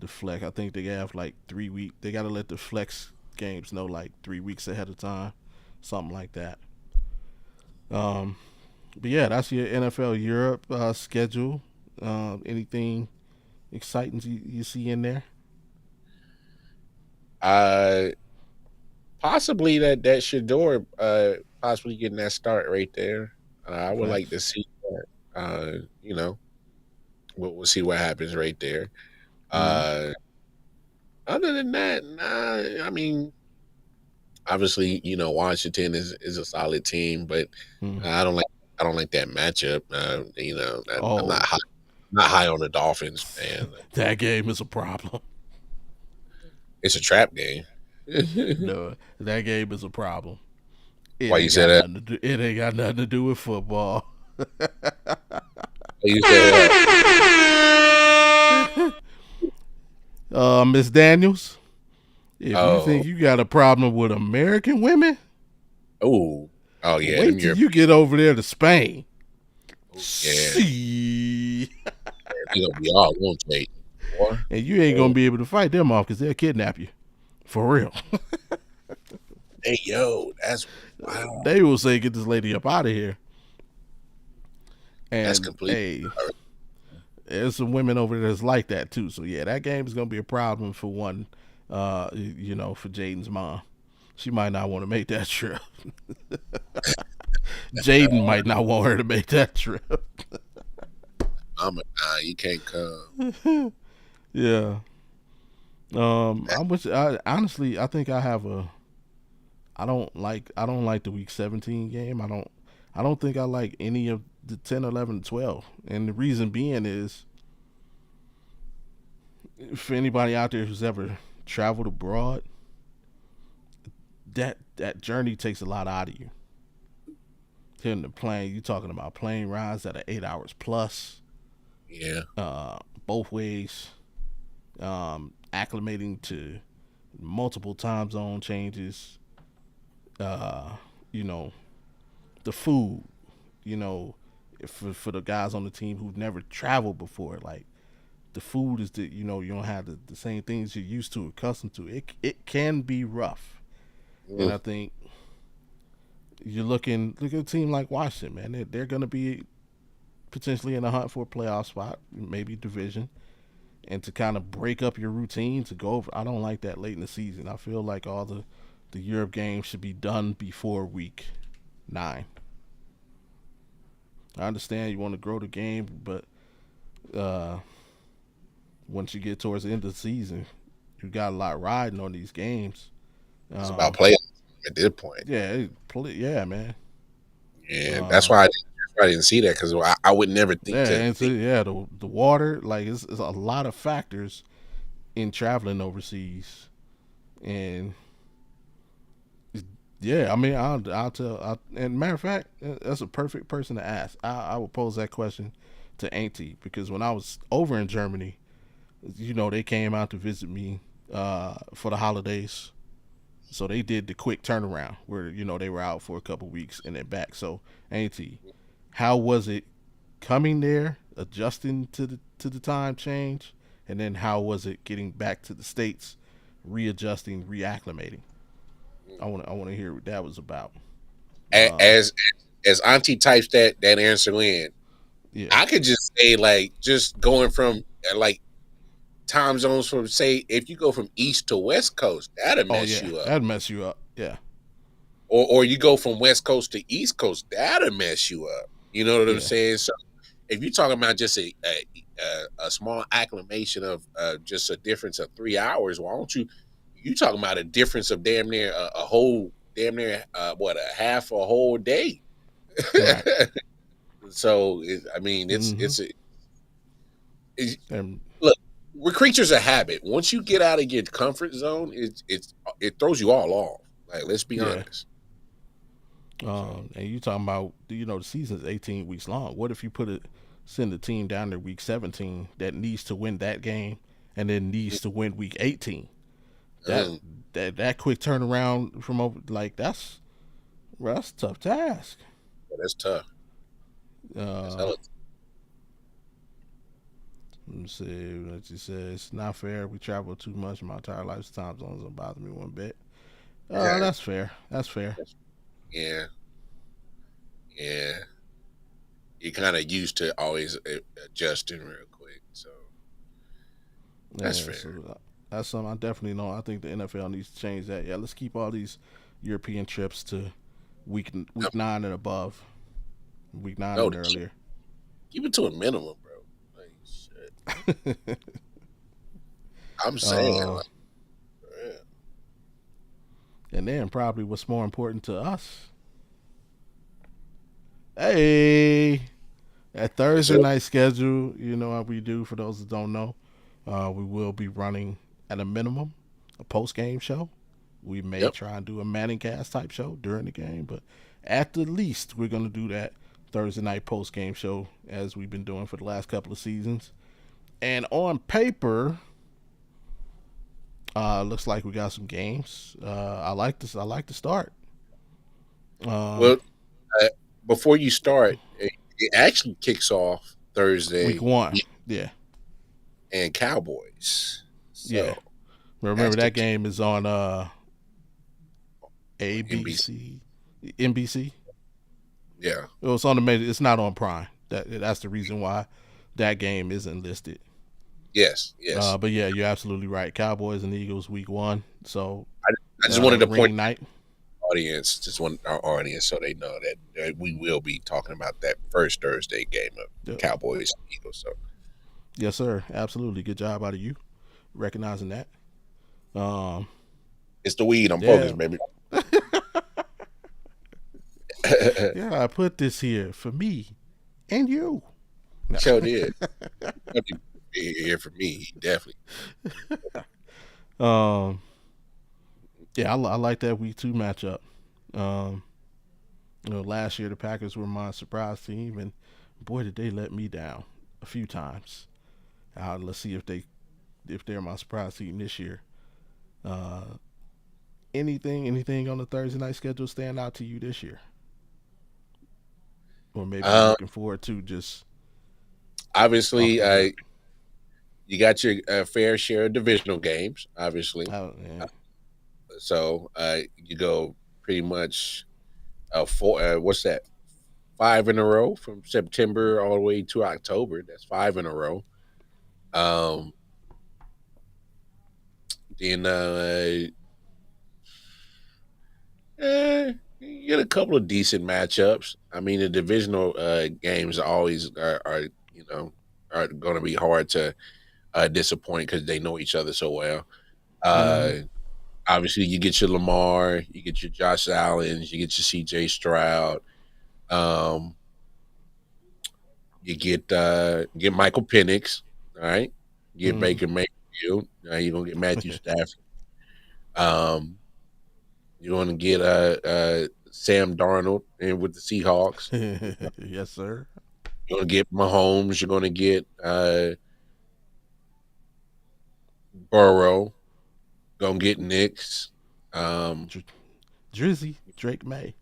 flex. I think they have like 3 week. They got to let the flex games know like 3 weeks ahead of time, something like that. Um, but yeah, that's your NFL Europe schedule. Anything exciting you see in there? Uh, possibly that Shador, possibly getting that start right there. I would like Facts. to see that. You know, we'll see what happens right there. Mm, Uh, Other than that, nah. I mean, obviously, Washington is a solid team, but mm. I don't like I don't like that matchup. I'm Oh, not high on the Dolphins, man. that game is a problem. It's a trap game. No, that game is a problem. It Why you ain't say got that? nothing to do. It ain't got nothing to do with football. Why you say that? Miss Daniels, if you Oh, think you got a problem with American women, oh, oh yeah, wait them till you European. get over there to Spain. Yeah, See, they gonna be all on tape, boy. and you ain't gonna Oh, be able to fight them off because they'll kidnap you for real. hey, yo, that's wow. They will say, "Get this lady up out of here." That's And complete. hey, there's some women over there that's like that too. So yeah, that game is gonna be a problem for one. For Jaden's mom, she might not want to make that trip. Jaden might not want her to make that trip. Nah, you can't come. Yeah. I honestly I think I have a I don't like the week 17 game. I don't think I like any of the 10, 11, 12. And the reason being is for anybody out there who's ever traveled abroad, that journey takes a lot out of you. Hitting the plane, you talking about plane rides that are 8 hours plus, Yeah, uh, both ways, acclimating to multiple time zone changes, uh, you know, the food, you know, for the guys on the team who've never traveled before, like the food is that you don't have the same things you're used to, accustomed to. It can be rough, and mm, I think look at a team like Washington, man. They're going to be potentially in a hunt for a playoff spot, maybe division, and to kind of break up your routine to go over. I don't like that late in the season. I feel like all the Europe games should be done before week 9. I understand you want to grow the game, but uh, once you get towards the end of the season, you got a lot riding on these games. it's about Um, playoff at this point. yeah, man. Yeah, Uh, that's why I didn't see that because I would never think yeah, to and so, think. yeah, the water, like it's a lot of factors in traveling overseas, and yeah, I mean, I'll tell. And matter of fact, that's a perfect person to ask. I would pose that question to Auntie because when I was over in Germany, they came out to visit me for the holidays. So they did the quick turnaround where they were out for a couple weeks and then back. So Auntie, how was it coming there, adjusting to the time change, and then how was it getting back to the states, readjusting, reacclimating? I want to hear what that was about. A- Uh, As as Auntie types that answer in, yeah. I could just say like just going from like time zones from say if you go from east to west coast, that'll Oh mess yeah, you up. that'd mess you up. Yeah. Or you go from west coast to east coast, that'll mess you up. You know what I'm Yeah. saying? So if you're talking about just a small acclimation of just a difference of 3 hours, why don't you talking about a difference of damn near a whole damn near what a half a whole day. Right. So I mean Mm-hmm. it's And look, we're creatures of habit. Once you get out of your comfort zone, it throws you all off. Like let's be yeah. honest. So And you talking about the season's 18 weeks long. What if you send a team down there week 17 that needs to win that game and then needs to win week 18? That mm, that quick turnaround from over, like that's a tough task. that's tough. That's Uh, hella let me see what she says. It's not fair. We travel too much. My entire life's time zones don't bother me one bit. yeah, That's fair. That's fair. yeah, yeah. You're kind of used to always adjusting real quick, so that's Yeah, fair. so that's something I definitely know. I think the NFL needs to change that. Yeah, let's keep all these European trips to week 9 and above, week 9 No, and earlier. keep it to a minimum, bro. Like, I'm saying, uh, like, yeah. and then probably what's more important to us. Hey, that Yes, Thursday sir. night schedule, you know what we do for those that don't know. We will be running at a minimum a post game show. We may Yep. try and do a Manning cast type show during the game, but at the least, we're going to do that Thursday night post game show as we've been doing for the last couple of seasons. And on paper, looks like we got some games. I like this. I like to start. Um, Well, uh, before you start, it actually kicks off week Thursday one. Yeah, and Cowboys. yeah. So that's Remember the that game is on NBC. ABC, NBC. Yeah. It was on the major. It's not on Prime. That's the reason why that game isn't listed. Yes. Yes. But yeah, you're absolutely right. Cowboys and Eagles week one. So I, I just wanted to point ring night. audience, just want our audience so they know that we will be talking about that first Thursday game of Yeah. Cowboys Eagles. So Yes, sir. Absolutely. Good job out of you recognizing that. Um, it's the weed. I'm yeah. focused, baby. Yeah, I put this here for me and you. No. Sure did. Here for me, he definitely. um, yeah, I like that week two matchup. Um, last year the Packers were my surprise team, and boy, did they let me down a few times. Let's see if they're my surprise team this year. Uh, anything on the Thursday night schedule stand out to you this year, or maybe you're Um, looking forward to just off Obviously, the rip? you got your fair share of divisional games. Obviously, Yeah. so you go pretty much four. What's that? 5 in a row from September all the way to October. That's 5 in a row. Um, then you get a couple of decent matchups. I mean, the divisional games always are are going to be hard to disappoint because they know each other so well. Mm-hmm. Uh, Obviously, you get your Lamar, you get your Josh Allen's, you get your C.J. Stroud, um, you get Michael Penix, all right. You get Mm-hmm. Baker Mayfield, you're gonna get Matthew Stafford. Um, you're gonna get Sam Darnold in with the Seahawks. Yes, sir. You're gonna get Mahomes. You're gonna get Burrow. Gonna get Knicks. Um, Dr- Drizzy Drake May.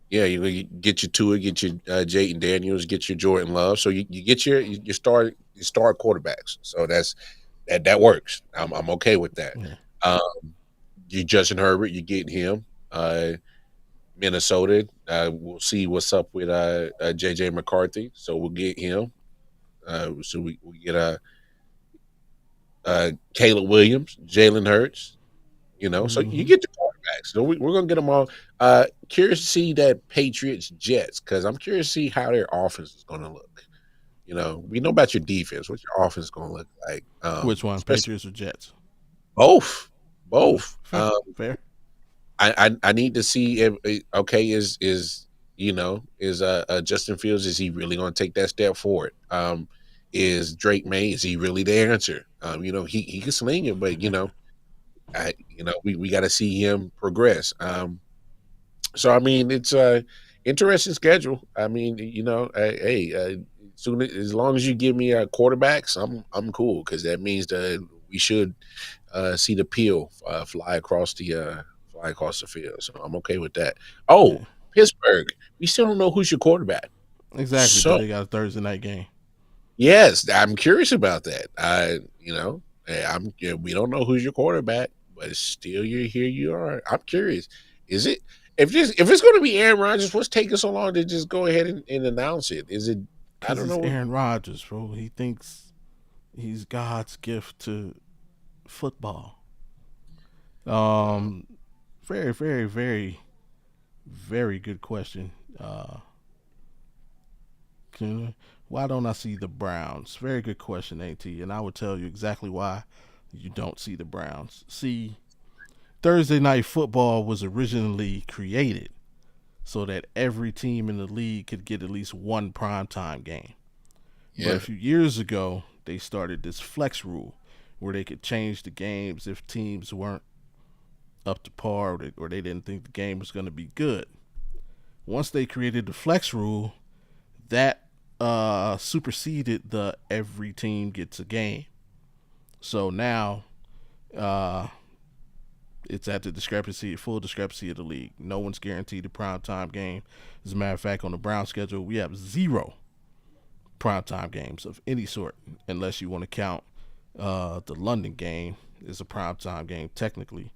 yeah, you get your Tua, get your Jayden Daniels, get your Jordan Love. So you get your start quarterbacks. So that works. I'm okay with that. Yeah. Um, you Justin Herbert, you getting him. Minnesota, we'll see what's up with JJ McCarthy. So we'll get him. So we get Caleb Williams, Jalen Hurts. So you Mm-hmm. get the quarterbacks. So we're gonna get them all. Curious to see that Patriots Jets because I'm curious to see how their offense is gonna look. We know about your defense. What's your offense gonna look like? Which one, Especially Patriots or Jets? both, Mm, both. fair, fair. I need to see if okay is Justin Fields, is he really going to take that step forward? Is Drake May, is he really the answer? He can sling it, but we got to see him progress. So I mean, it's a interesting schedule. I mean, hey, soon as long as you give me quarterbacks, I'm cool because that means that we should see the peel fly across the field. So I'm okay with that. Oh, Yeah, Pittsburgh, we still don't know who's your quarterback. exactly. But So they got a Thursday night game. yes, I'm curious about that. We don't know who's your quarterback, but still, you're here. You are. I'm curious. Is it if it's going to be Aaron Rodgers? What's taking so long to just go ahead and announce it? Is it? I Cause don't it's know. Aaron Rodgers, bro. He thinks he's God's gift to football. Uh, Um, very, very, very, very good question. Why don't I see the Browns? Very good question, At. And I would tell you exactly why you don't see the Browns. See, Thursday night football was originally created so that every team in the league could get at least one primetime game. But a Yeah. few years ago, they started this flex rule where they could change the games if teams weren't up to par or they didn't think the game was going to be good. Once they created the flex rule, that superseded the every team gets a game. So now uh, it's at the full discrepancy of the league. No one's guaranteed a primetime game. As a matter of fact, on the Brown schedule, we have zero primetime games of any sort, unless you want to count the London game as a primetime game. Technically,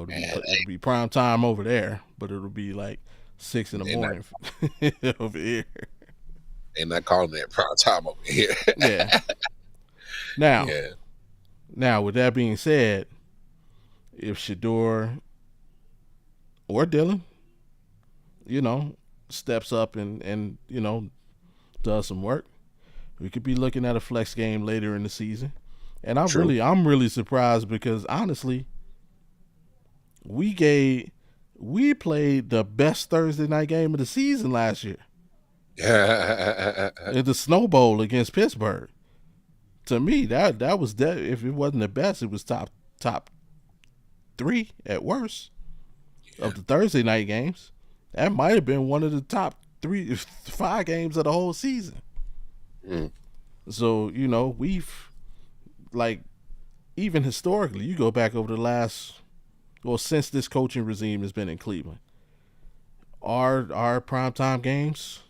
Man, it'll be prime time over there, but it'll be like 6 in the they're not, morning over here. they're not calling that prime time over here. Yeah. Now, Yeah. now with that being said, if Shador or Dylan, you know, steps up and does some work, we could be looking at a flex game later in the season. And True. I'm really surprised because honestly, we gave we played the best Thursday night game of the season last year Yeah. in the Snow Bowl against Pittsburgh. To me, that was that. If it wasn't the best, it was top three at worst of the Thursday night games. That might have been one of the top 5 games of the whole season. Mm. So we've like even historically, you go back over the last since this coaching regime has been in Cleveland, our primetime games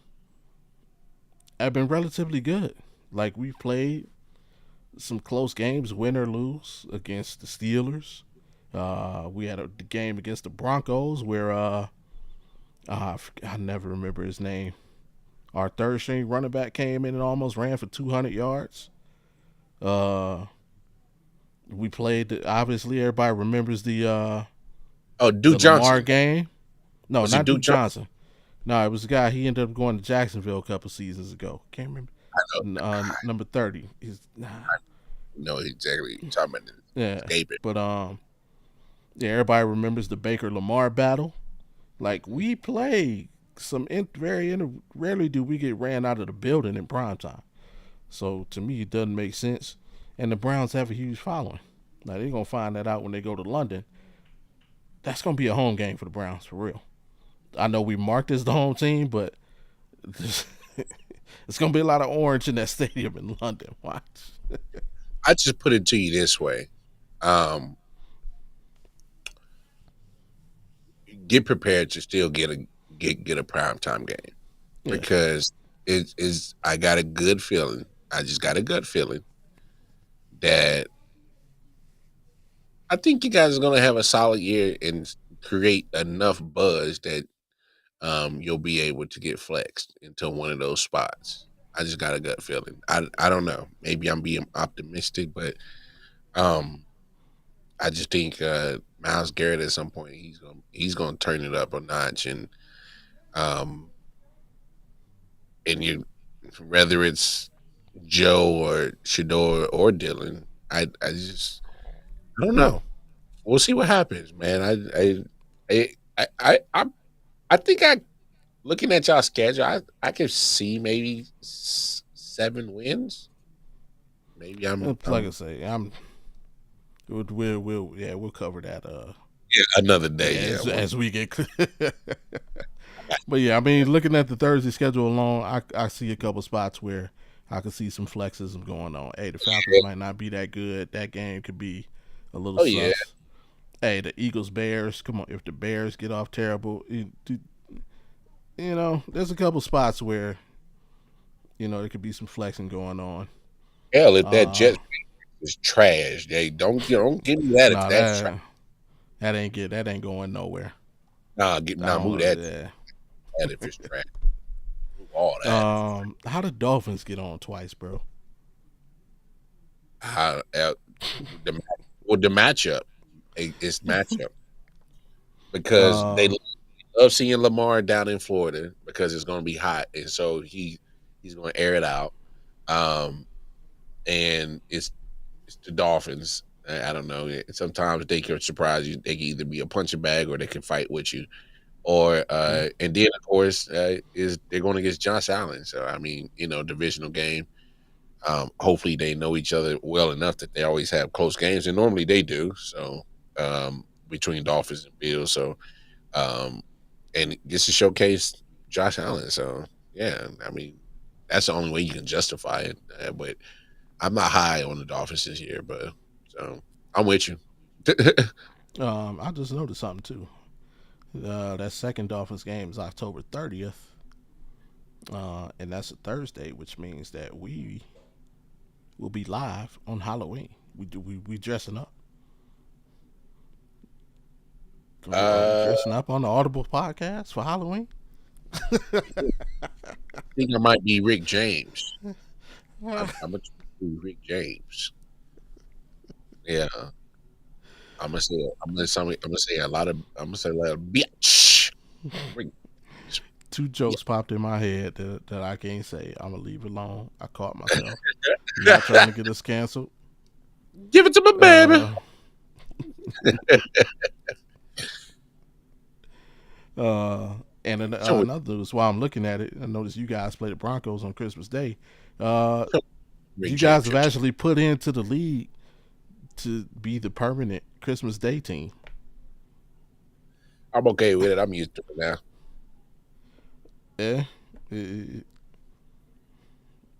have been relatively good. Like we've played some close games, win or lose, against the Steelers. We had a game against the Broncos where I never remember his name. Our third string running back came in and almost ran for 200 yards. Uh, we played. Obviously, everybody remembers Oh, the Duke Lamar Johnson. game. No, Was it not Duke Duke Johnson? Johnson. No, it was a guy. He ended up going to Jacksonville a couple seasons ago. Can't remember. I know. Number 30. He's No, exactly. You're talking about yeah, escaping. but yeah, everybody remembers the Baker Lamar battle. Like we play rarely do we get ran out of the building in prime time. So to me, it doesn't make sense. And the Browns have a huge following. Now they're gonna find that out when they go to London. That's gonna be a home game for the Browns for real. I know we marked as the home team, but it's gonna be a lot of orange in that stadium in London. Watch. I just put it to you this way. Um, get prepared to still get a prime time game Yeah, because it is. I got a good feeling. I just got a gut feeling that I think you guys are going to have a solid year and create enough buzz that you'll be able to get flexed into one of those spots. I just got a gut feeling. I don't know. Maybe I'm being optimistic, but um, I just think Miles Garrett at some point he's gonna turn it up a notch, um and you whether it's Joe or Shador or Dylan, I don't yeah. know. We'll see what happens, man. I think I looking at y'all schedule, I can see maybe 7 wins. Maybe Like I I'm say, we'll cover that. yeah, another Yeah, day. Yeah, as we get. But yeah, I mean, looking at the Thursday schedule alone, I see a couple spots where I could see some flexism going on. Hey, the Falcons might not be that good. That game could be a little oh yeah, sus. Hey, the Eagles Bears. Come on, if the Bears get off terrible, there's a couple spots where there could be some flexing going on. hell, if that Uh, Jets is trash, they don't give me that if nah, that's trash. that ain't going nowhere. I Nah, move don't. that, Yeah. that if it's trash. Move all that. How did Dolphins get on twice, bro? How the the matchup it's matchup because they Uh, love seeing Lamar down in Florida because it's going to be hot, and so He's going to air it out. Um, and it's the Dolphins. I don't know. Sometimes they can surprise you. They can either be a punching bag or they can fight with you. Or Yeah. and then of course is they're going against Josh Allen. So I mean, divisional game. Hopefully they know each other well enough that they always have close games, and normally they do. So between Dolphins and Bills, so um, and just to showcase Josh Allen. So yeah, I mean that's the only way you can justify it. But I'm not high on the Dolphins this year, but so I'm with you. I just noticed something too. That second Dolphins game is October 30th, and that's a Thursday, which means that we will be live on Halloween. We dressing up. Are we I dressing up on the Audible podcast for Halloween? think I might be Rick James. Uh, I'm gonna be Rick James. Yeah, I'm gonna say a lot of bitch. Rick James. Two Yeah. jokes popped in my head that I can't say. I'm gonna leave it alone. I caught myself. Not trying to get us canceled. Give it to my baby. Uh, uh, and So another news. While I'm looking at it, I noticed you guys play the Broncos on Christmas Day. Uh, Rick you guys James. have actually put into the league to be the permanent Christmas Day team. I'm okay with it. I'm used to it now. Yeah, it-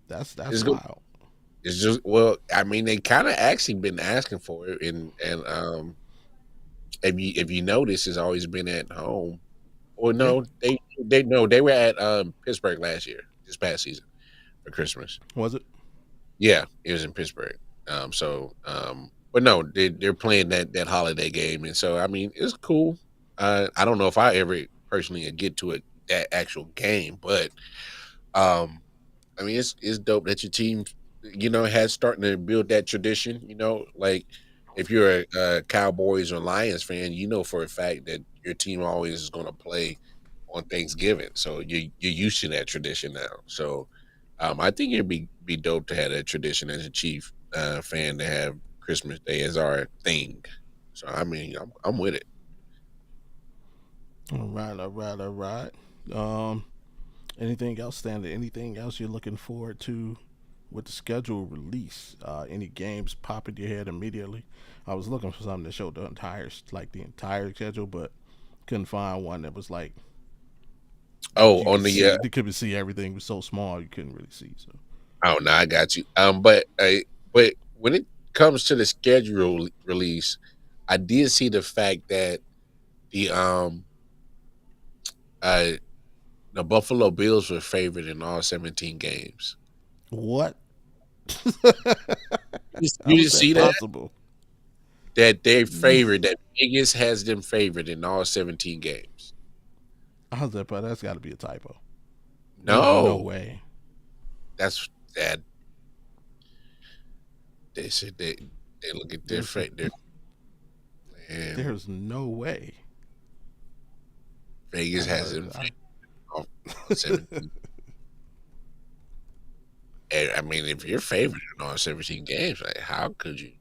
that's It's good. wild. It's just well, I mean, they kind of actually been asking for it, and if you notice, it's always been at home. Or Yeah, no, they no, they were at Pittsburgh last year, this past season for Christmas. was it? Yeah, it was in Pittsburgh. But no, they're playing that holiday game, and so I mean, it's cool. I don't know if I ever personally get to it that actual game, but um, I mean, it's dope that your team, has starting to build that tradition. Like if you're a Cowboys or Lions fan, you know for a fact that your team always is going to play on Thanksgiving, so you're used to that tradition now. So I think it'd be dope to have that tradition as a Chief fan to have Christmas Day as our thing. So I mean, I'm with it. All right, all right, all right. Um, Anything else, Stanley? Anything else you're looking forward to with the schedule release? Any games pop in your head immediately? I was looking for something that showed the entire schedule, but couldn't find one that was like Oh, you on could the see. You could see everything was so small you couldn't really see. So oh no, I got you. But when it comes to the schedule release, I did see the fact that the um uh the Buffalo Bills were favored in all 17 games. what? You How didn't is that see that? possible? That they favored that Vegas has them favored in all 17 games. How's that? But that's got to be a typo. There's no No, way. that's that they said they look at their There's fate. And there's no way. Vegas has them I, favored in all 17. And I mean, if you're favored in all 17 games, like how could you?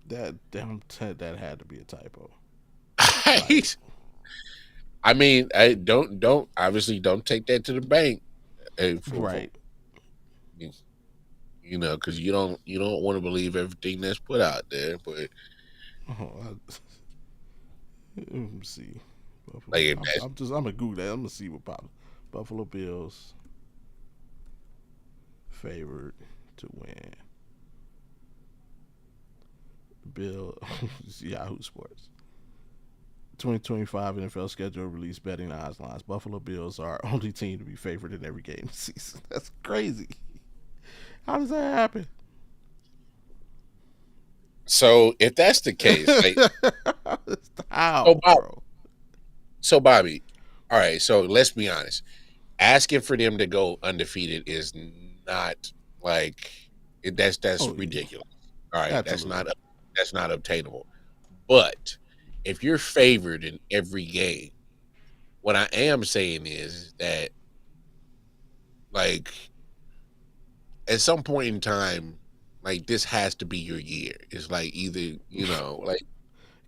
that had to be a typo. Like I mean, I don't obviously don't take that to the bank for right. because you don't want to believe everything that's put out there, but Oh, let me see. like Buffalo. if that's I'm gonna Google that. I'm gonna see what pops. Buffalo Bills favored to win. Bill Yahoo Sports. 2025 NFL schedule release betting odds lines. Buffalo Bills are only team to be favored in every game this season. That's crazy. How does that happen? so if that's the case, like so How, Bob, bro? so Bobby, all right, so let's be honest. Asking for them to go undefeated is not like that's Oh yeah, ridiculous. All right, absolutely. that's not obtainable. But if you're favored in every game, what I am saying is that Like at some point in time, like this has to be your year. It's like either like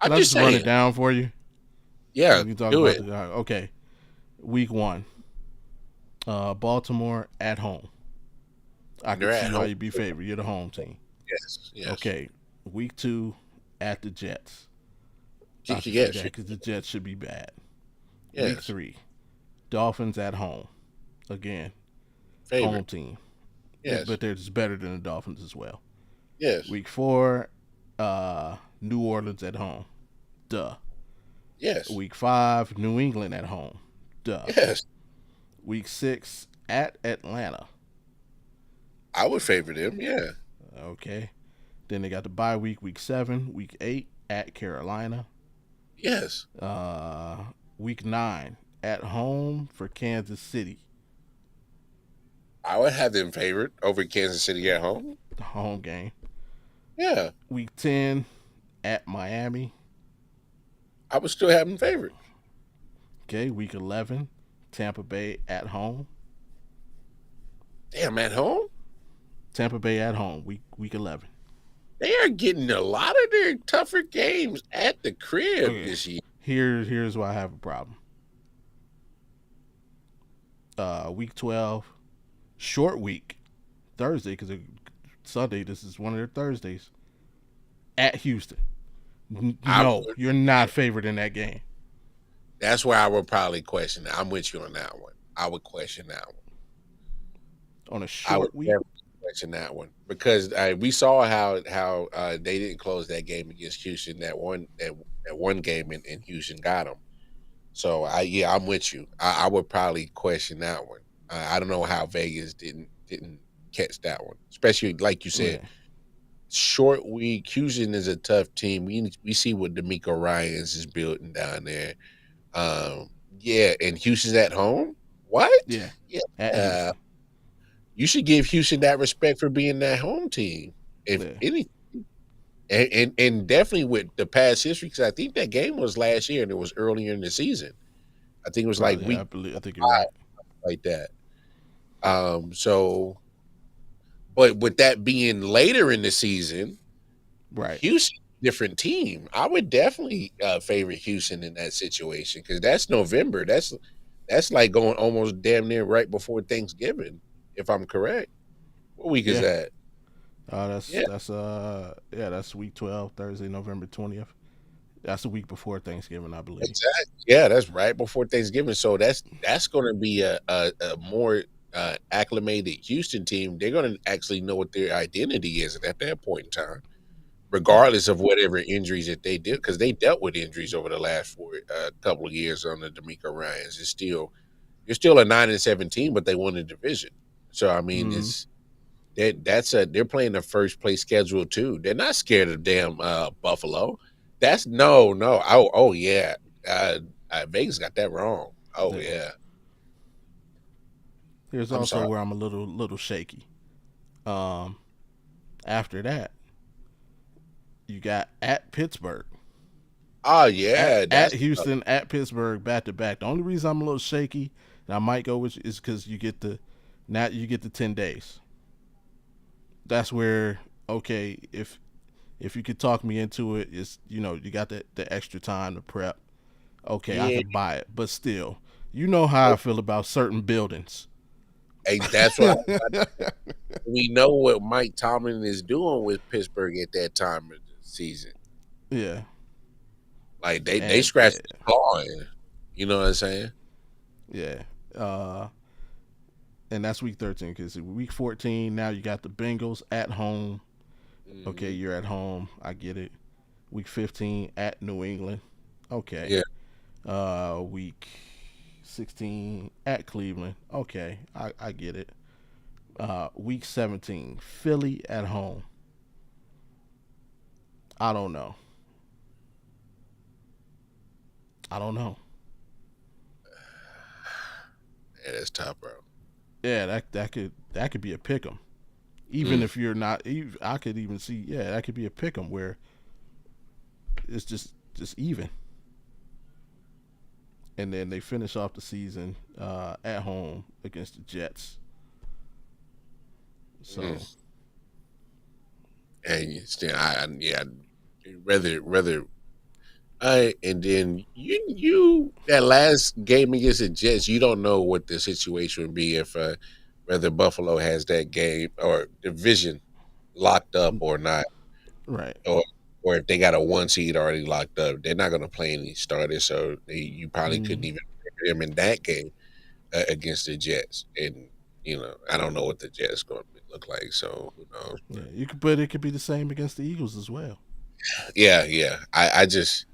Can I'm I just just run saying, it down for you? yeah, We can talk do about it. the okay. Week 1, Baltimore at home. I And they're could at see why home. you'd be favored. You're the home team. Yes, yes, Okay, week 2 at the Jets. I can see yes, that because the Jets should be bad. Week yes. 3, Dolphins at home. Again, home Favorite. team. Yes, But they're just better than the Dolphins as well. yes, Week 4, New Orleans at home. Duh. yes, Week 5, New England at home. Duh. yes. Week 6, at Atlanta. I would favor them. Yeah, Okay. Then they got the bye week, week 7. Week 8, at Carolina. yes. Uh, week 9, at home for Kansas City. I would have them favored over Kansas City at home. The home game. Yeah, Week 10, at Miami. I would still have them favored. Okay. Week 11, Tampa Bay at home. Damn, at home, Tampa Bay at home, week 11. they are getting a lot of their tougher games at the crib Okay. this year. Here's why I have a problem. Week 12, short week, Thursday, because Sunday, this is one of their Thursdays, at Houston. I No, would, you're not favored in that game. that's where I would probably question it. I'm with you on that one. I would question that one. On a I would short week, definitely question that one because we saw how they didn't close that game against Houston. That one game in Houston got them. So I'm with you. I would probably question that one. I don't know how Vegas didn't catch that one, especially like you said, yeah, short week. Houston is a tough team. We see what D'Amico Ryans is building down there. Yeah, and Houston's at home. What? yeah, at Yeah, Houston. you should give Houston that respect for being that home team. If Yeah, any, and definitely with the past history, because I think that game was last year and it was earlier in the season. I think it was like probably. Yeah, week I think you're right. like that. So, but with that being later in the season, Right. Houston different team. I would definitely favor Houston in that situation because that's November. That's like going almost damn near right before Thanksgiving, if I'm correct. What week is Yeah. that? That's Yeah, that's week 12, Thursday, November 20th. That's the week before Thanksgiving, I believe. exactly. Yeah, that's right before Thanksgiving. So that's going to be a more acclimated Houston team. They're going to actually know what their identity is at that point in time, Yeah. regardless of whatever injuries that they did, because they dealt with injuries over the last couple of years on the D'Amico Ryans. You're still a 9-17, but they won the division. So I mean, Mm-hmm. it's they're playing the first place schedule too. They're not scared of damn Buffalo. That's no. Oh yeah, uh, Vegas got that wrong. Oh Yeah. yeah, Here's I'm also sorry. where I'm a little shaky. Um, After that, you got at Pittsburgh, Oh at yeah, at that's Houston, at Pittsburgh, back to back. The only reason I'm a little shaky, and I might go with you, is because you get the 10 days. That's where, okay, if you could talk me into it, is you got the extra time to prep. Okay, I yeah. could buy it, but still, you know how I feel about certain buildings. Hey, that's what we know what Mike Tomlin is doing with Pittsburgh at that time of the season. Yeah, Like they and scratched the claw in. You know what I'm saying? yeah, uh, and that's week 13 because week 14 now you got the Bengals at home. Okay, Hmm. you're at home. I get it. Week 15 at New England. Okay. Yeah. Week 16 at Cleveland. Okay, I get it. Week 17 Philly at home. I don't know. I don't know. Yeah, that's tough, bro. Yeah, that could be a pick 'em. Even Mm. if you're not, I could even see. Yeah, that could be a pick 'em where it's just even. And then they finish off the season at home against the Jets. Mm. So And still, yeah, rather I and then you that last game against the Jets, you don't know what the situation would be if whether Buffalo has that game or division locked up or not, right. or or if they got a one seed already locked up. They're not going to play any starters, so you probably couldn't Mm, even pick them in that game against the Jets. And I don't know what the Jets going to look like, so who knows? yeah, you could, but it could be the same against the Eagles as well. Yeah, yeah. I just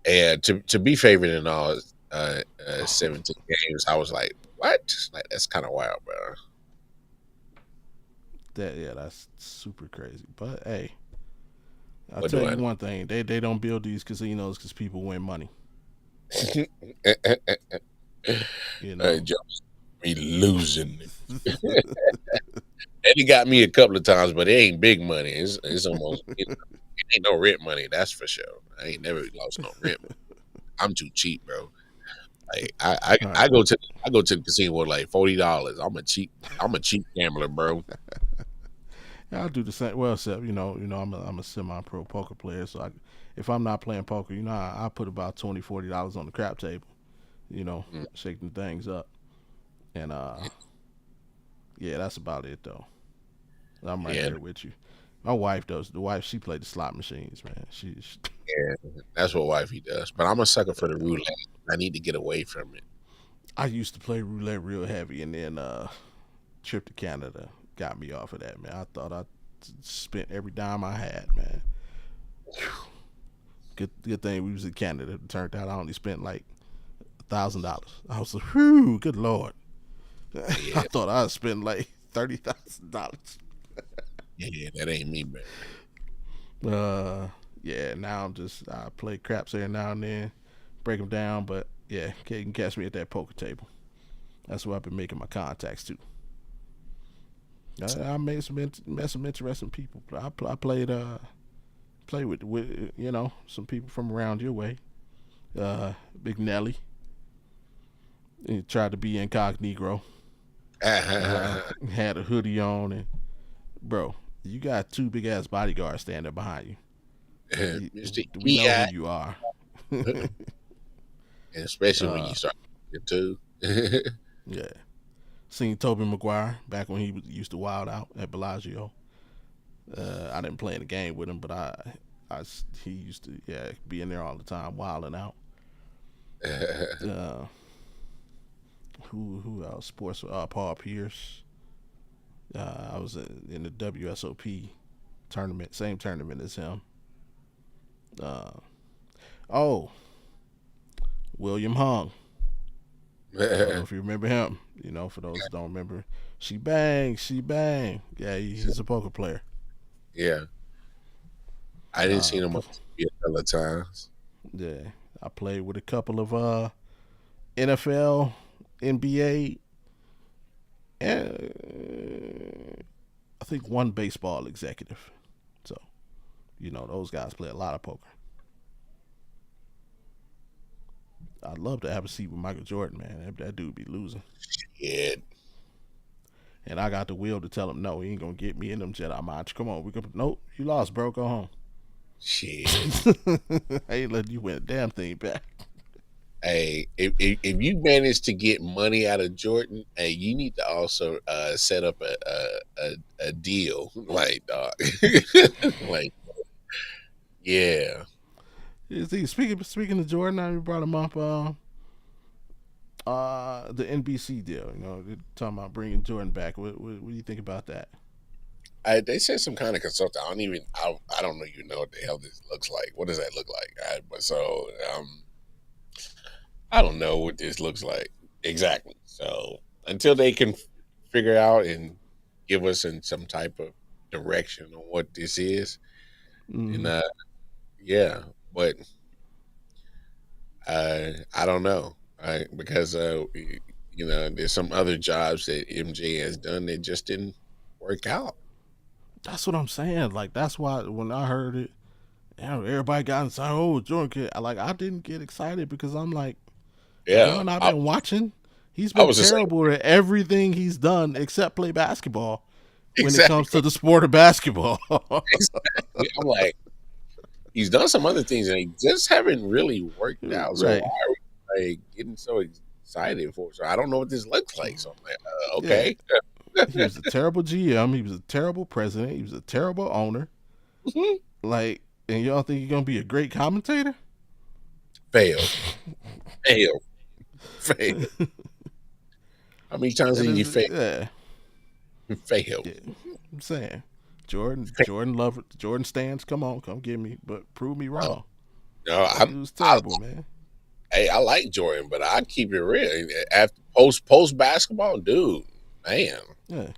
to be favored in all 17 games, I was like, what? Like that's kind of wild, bro. That yeah, that's super crazy. But hey, I'll What tell do I you one thing: they don't build these casinos because people win money. know? You know. Just be losing. And he got me a couple of times, but it ain't big money. It's almost it ain't no rent money, that's for sure. I ain't never lost no rent. I'm too cheap, bro. Like All I right. go to the casino with like $40. I'm a cheap gambler, bro. Yeah, I'll do the same. Well, except I'm a semi-pro poker player, so if I'm not playing poker, I put about $20-$40 on the crap table. Mm, Shaking things up, and yeah, that's about it though. I'm right yeah, there with you. My wife does. The wife she played the slot machines, man. She yeah, that's what wifey does. But I'm a sucker for the roulette. I need to get away from it. I used to play roulette real heavy, and then trip to Canada got me off of that, man. I thought I spent every dime I had, man. Good thing we was in Canada. It turned out I only spent like $1,000. I was like, whew, good lord. I Yeah, thought I spent like $30,000. yeah, that ain't me, man. Yeah. Now I play craps here now and then, break them down, but yeah, you can catch me at that poker table. That's where I've been making my contacts too. I made met some interesting people. I played with some people from around your way. Big Nelly. He tried to be incognito. Had a hoodie on, and bro, you got two big ass bodyguards standing behind you. Mr. We know who EI, you are. and especially when you uh, start it too. yeah. Seen Toby Maguire back when used to wild out at Bellagio. I didn't play in the game with him, but he used to be in there all the time, wilding out. Uh, who else? Sports. Paul Pierce. I was in the WSOP tournament, same tournament as him. Uh, oh, William Hung. I don't know if you remember him. For those who don't remember, she bang, she bang. Yeah, he's a poker player. Yeah, I didn't see Uh, him on TV a couple of times. yeah, I played with a couple of NFL, NBA, and I think one baseball executive. So those guys play a lot of poker. I'd love to have a seat with Michael Jordan, man. That dude be losing. Yeah, And I got the will to tell him, no, he ain't gonna get me in them Jedi minds. Come on, we can. Nope, you lost, bro. Go home. shit. I ain't letting you win a damn thing back. Hey, if you manage to get money out of Jordan, hey, you need to also set up a deal, like dog, like yeah, See, speaking of Jordan, I brought him up. The NBC deal. They're talking about bringing Jordan back. What do you think about that? They said some kind of consultant. I don't even know what the hell this looks like. What does that look like? But so I don't know what this looks like exactly. So until they can figure out and give us in some type of direction on what this is, and Mm-hmm. yeah, but I don't know, because there's some other jobs that MJ has done that just didn't work out. That's what I'm saying. Like that's why when I heard it, everybody got inside. Oh, Jordan kid. I didn't get excited because I'm like, the Yeah, one I've been watching, he's I been was the same. terrible at everything he's done except play basketball. when it comes Exactly. to the sport of basketball. Exactly. I'm like, he's done some other things and they just haven't really worked out. So Right. why are we like getting so excited for? So I don't know what this looks like. So I'm like, Yeah. okay. He was a terrible GM. He was a terrible president. He was a terrible owner. Like, and y'all think you're gonna be a great commentator? Failed. Failed. Failed. How many times That did you is, fail? yeah, Failed. yeah. I'm saying, Jordan, Failed. Jordan love it. Jordan stands. Come on, come get me, but prove me No, wrong. no, Like it was I, terrible, man. hey, I like Jordan, but I keep it real. After post basketball, dude, man, Yeah.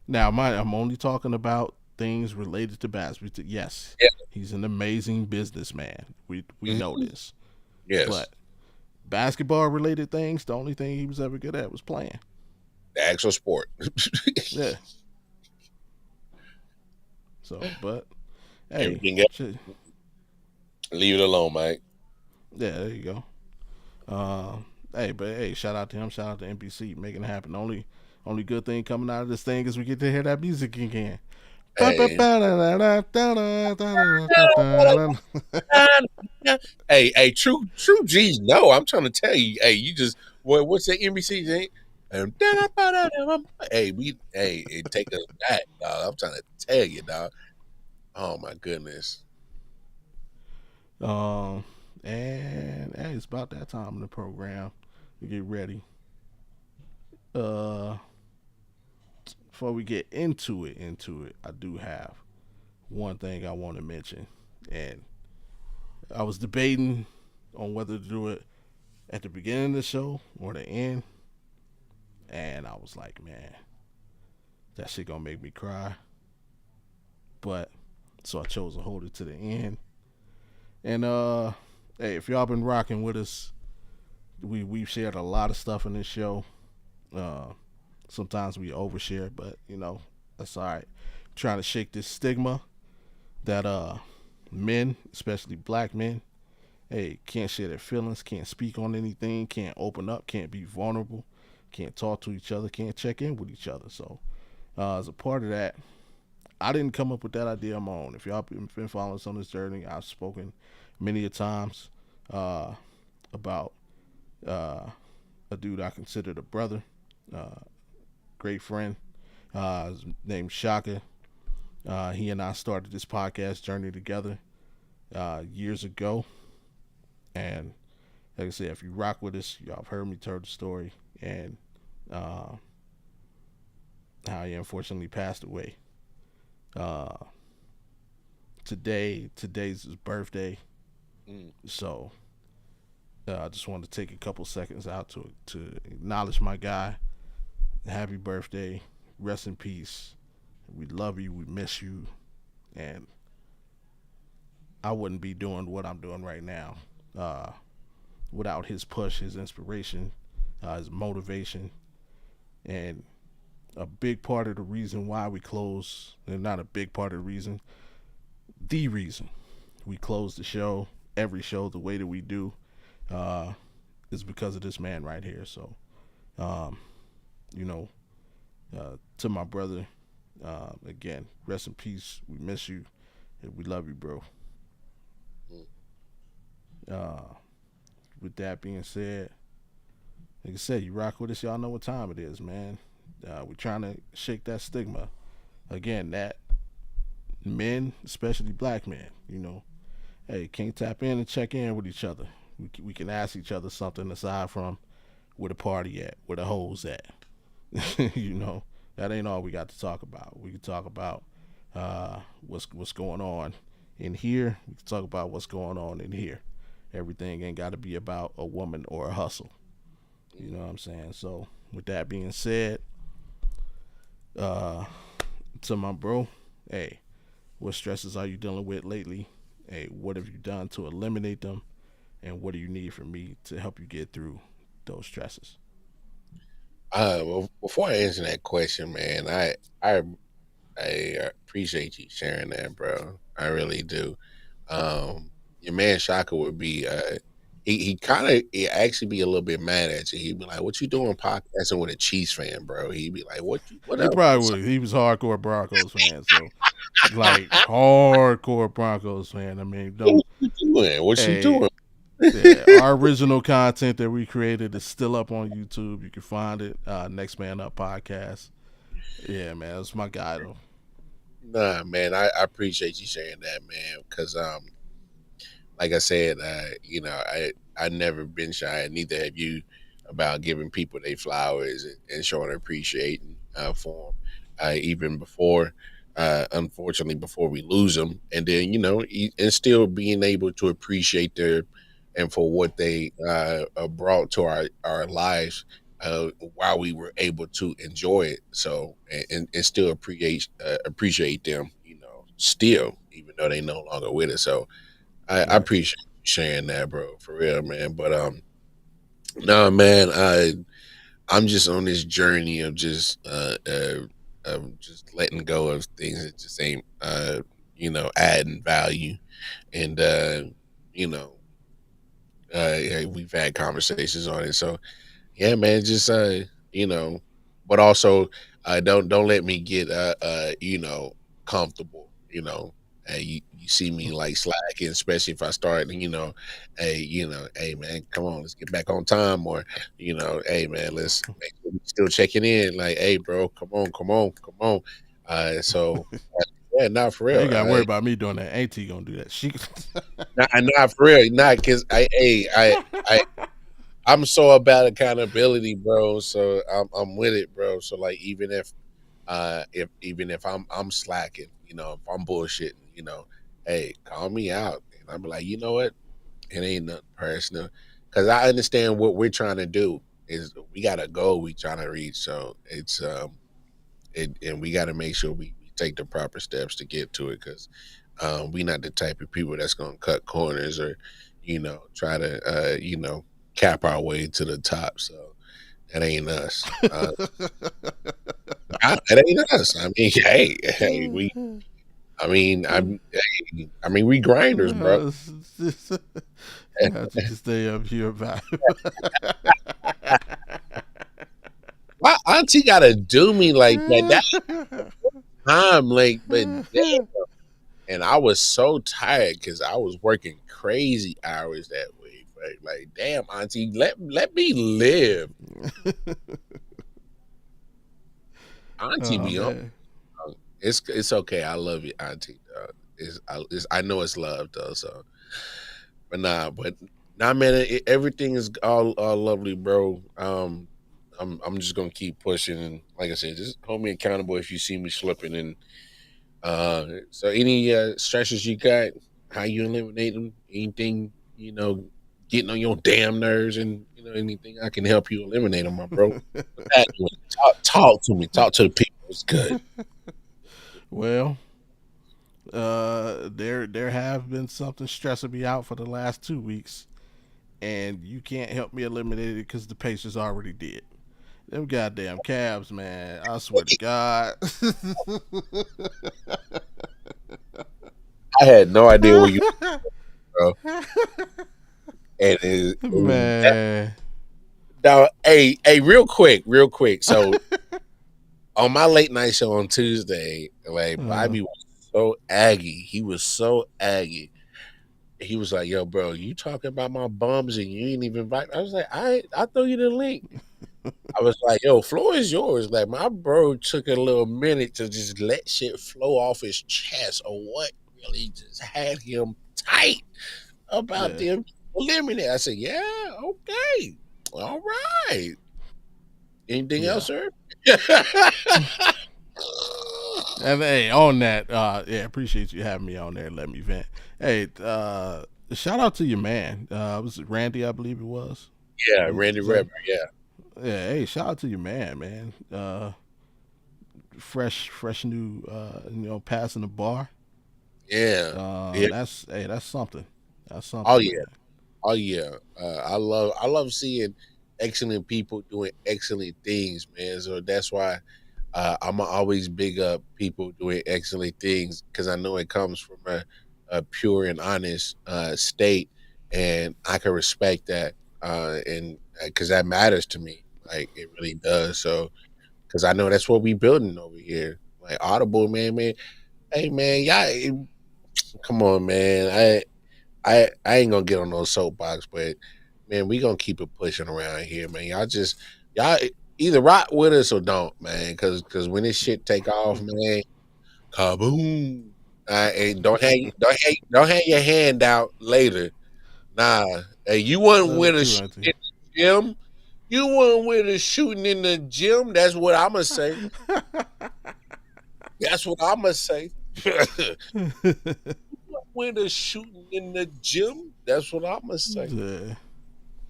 Now, I'm only talking about things related to basketball. Yes, yeah, he's an amazing businessman. We know mhm, this, yes, but basketball related things, the only thing he was ever good at was playing. the actual sport. Yeah. So, but hey, Everything else, shit. leave it alone, Mike. Yeah, there you go. Uh, hey, but hey, shout out to him. Shout out to NBC making it happen. Only good thing coming out of this thing is we get to hear that music again. Hey, hey, true G's. No, I'm trying to tell you. Hey, you just what's that NBC thing? Hey, it take us back, dog. I'm trying to tell you, dog. Oh my goodness. Um, and hey, it's about that time in the program to get ready. Uh, Before we get into it, I do have one thing I want to mention, and I was debating on whether to do it at the beginning of the show or the end, and I was like, man, that shit gonna make me cry. But so I chose to hold it to the end. And hey, if y'all been rocking with us, we've shared a lot of stuff in this show. Uh, Sometimes we overshare, but that's all right. Trying to shake this stigma that men, especially black men, hey, can't share their feelings, can't speak on anything, can't open up, can't be vulnerable, can't talk to each other, can't check in with each other. So as a part of that, I didn't come up with that idea on my own. If y'all been following us on this journey, I've spoken many a times uh, about uh, a dude I considered a brother, uh, great friend, named Shaka. He and I started this podcast journey together years ago, and like I said, if you rock with us, y'all have heard me tell the story and uh, how he unfortunately passed away. Uh, today's his birthday, Mm. so I just wanted to take a couple seconds out to acknowledge my guy. Happy birthday, rest in peace. We love you, we miss you, and I wouldn't be doing what I'm doing right now uh, without his push, his inspiration, his motivation, and a big part of the reason why we close, and not a big part of the reason we close the show, every show the way that we do, uh, is because of this man right here. So, um, you know, to my brother, again, rest in peace. We miss you, and we love you, bro. Mm. Uh, with that being said, like I said, you rock with us, y'all know what time it is, man. We're trying to shake that stigma. Again, that men, especially black men, hey, can't tap in and check in with each other. We can ask each other something aside from where the party at, where the hoes at. you know, that ain't all we got to talk about. We can talk about what's going on in here. We can talk about what's going on in here. Everything ain't got to be about a woman or a hustle. You know what I'm saying? So, with that being said, uh, to my bro, hey, what stresses are you dealing with lately? Hey, what have you done to eliminate them? And what do you need from me to help you get through those stresses? Well, before I answer that question, man, I appreciate you sharing that, bro. I really do. Your man Shaka would be he kind of actually be a little bit mad at you. He'd be like, "What you doing podcasting with a Chiefs fan, bro?" He'd be like, What He up?" probably would. He was hardcore Broncos fan, so like hardcore Broncos fan. I mean, What don't. you doing? What you Hey, doing? yeah, our original content that we created is still up on YouTube. You can find it. Next Man Up podcast. Yeah, man, that's my guy though. Nah, man, I appreciate you sharing that, man, because like I said, I never been shy, and neither have you, about giving people their flowers and showing appreciation for them, even before, unfortunately, before we lose them, and then and still being able to appreciate their and for what they brought to our lives. While we were able to enjoy it, so and still appreciate them, still, even though they no longer with us. So I Right. appreciate you sharing that, bro, for real, man. But no, man, I'm just on this journey of just letting go of things that just ain't adding value, and you know yeah, we've had conversations on it. So yeah, man, just you know, but also don't let me get comfortable. You see me like slacking, especially if I start, hey man, come on, let's get back on time, or hey man, let's make sure we still checking in. Like, hey bro, come on, come on. So yeah, not for You real. ain't got to worry about me doing that. Auntie gonna do that. She. Not for real, not because I I'm so about accountability, bro. So I'm with it, bro. So like if even if I'm slacking, if I'm bullshitting, hey, call me out, and I'm like, you know what? It ain't nothing personal, because I understand what we're trying to do is we got a goal we trying to reach. So it's and we got to make sure we take the proper steps to get to it, because we not the type of people that's gonna cut corners or try to cap our way to the top. So that ain't us. That ain't us. I mean, hey, I mean, I mean, we grinders, bro. No, you can stay up here about it. My auntie gotta do me like that. That time, like, but damn. And I was so tired because I was working crazy hours that week. Like, damn, auntie, let me live. Auntie Oh be on. man. It's okay. I love you, auntie. I know it's love though. So, but nah, man. Everything is all lovely, bro. I'm just gonna keep pushing, and like I said, just hold me accountable if you see me slipping. And so any stresses you got, how you eliminate them? Anything getting on your damn nerves, and anything I can help you eliminate them, my bro. What's happening? Talk to me. Talk to the people. It's good. Well, there have been something stressing me out for the last 2 weeks, and you can't help me eliminate it because the Pacers already did. Them goddamn Cavs, man. I swear to God. I had no idea where you were, bro. And Man. now, hey, real quick. So on my late night show on Tuesday, like Uh, Bobby was so aggy. He was so aggy. He was like, "Yo, bro, you talking about my bums and you ain't even invite." I was like, I throw you the link." I was like, "Yo, floor is yours." Like my bro took a little minute to just let shit flow off his chest, or what really just had him tight about yeah. them eliminate. I said, "Yeah, okay, all right. Anything else, Yeah. sir?" And hey, on that, yeah, appreciate you having me on there and letting me vent. Hey, shout out to your man. Was it Randy? I believe it was. Yeah, Randy His name. Redmer. Yeah, Yeah. Hey, shout out to your man, man. Fresh new. Passing the bar. yeah, yeah. That's something. That's Oh something, yeah, man. oh yeah. I love seeing excellent people doing excellent things, man. So that's why I'm always big up people doing excellent things, because I know it comes from a pure and honest state. and I can respect that, and because that matters to me, like it really does. So, because I know that's what we building over here, like Audible, man. Hey, man, y'all, come on, man. I ain't gonna get on no soapbox, but man, we gonna keep it pushing around here, man. Y'all either rock with us or don't, man. Because when this shit take off, man, kaboom! And don't hang your hand out later. Nah, hey, you wasn't Love you with us too, shooting Auntie. in the gym. You wasn't with us shooting in the gym. That's what I'ma say. That's what I'ma say. With us shooting in the gym. That's what I'ma say. Yeah.